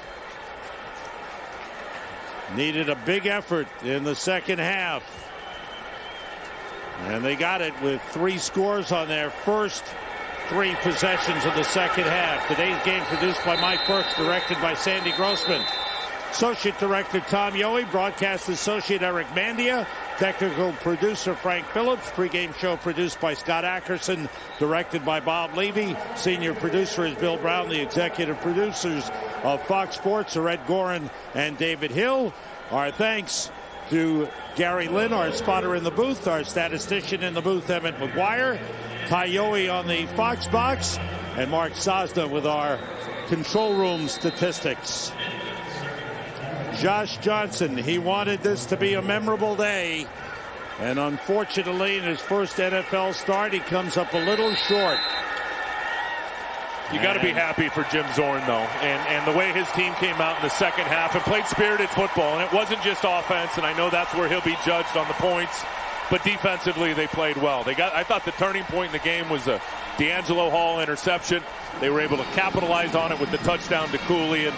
needed a big effort in the second half. And they got it with 3 scores on their first 3 possessions of the second half. Today's game produced by Mike Burks, directed by Sandy Grossman. Associate Director Tom Yohe, Broadcast Associate Eric Mandia, Technical Producer Frank Phillips, pregame show produced by Scott Ackerson, directed by Bob Levy. Senior producer is Bill Brown. The executive producers of Fox Sports are Ed Gorin and David Hill. Our thanks to Gary Lynn, our spotter in the booth, our statistician in the booth, Emmett McGuire, Ty Yohe on the Fox box, and Mark Sosna with our control room statistics. Josh Johnson, he wanted this to be a memorable day, and unfortunately in his first NFL start he comes up a little short. You got to be happy for Jim Zorn, though, and the way his team came out in the second half and played spirited football. And it wasn't just offense, and I know that's where he'll be judged on the points, but defensively they played well. I thought the turning point in the game was a D'Angelo Hall interception. They were able to capitalize on it with the touchdown to Cooley, and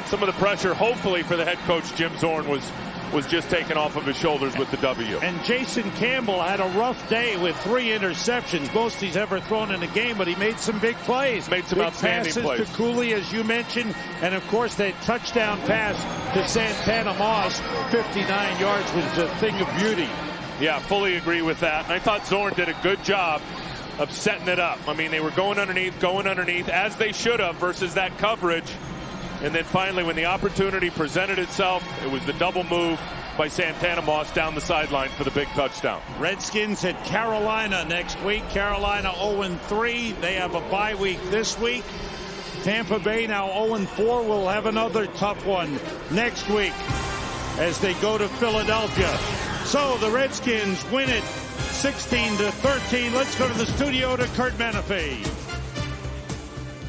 some of the pressure, hopefully, for the head coach Jim Zorn was just taken off of his shoulders with the W. And Jason Campbell had a rough day with 3 interceptions, most he's ever thrown in a game, but he made some big plays. Made some outstanding plays. Passes to Cooley, as you mentioned, and of course that touchdown pass to Santana Moss, 59 yards, was a thing of beauty. Yeah, fully agree with that. And I thought Zorn did a good job of setting it up. I mean, they were going underneath, as they should have, versus that coverage. And then finally, when the opportunity presented itself, it was the double move by Santana Moss down the sideline for the big touchdown. Redskins at Carolina next week. Carolina 0-3. They have a bye week this week. Tampa Bay now 0-4. Will have another tough one next week as they go to Philadelphia. So the Redskins win it 16-13. Let's go to the studio to Kurt Menefee.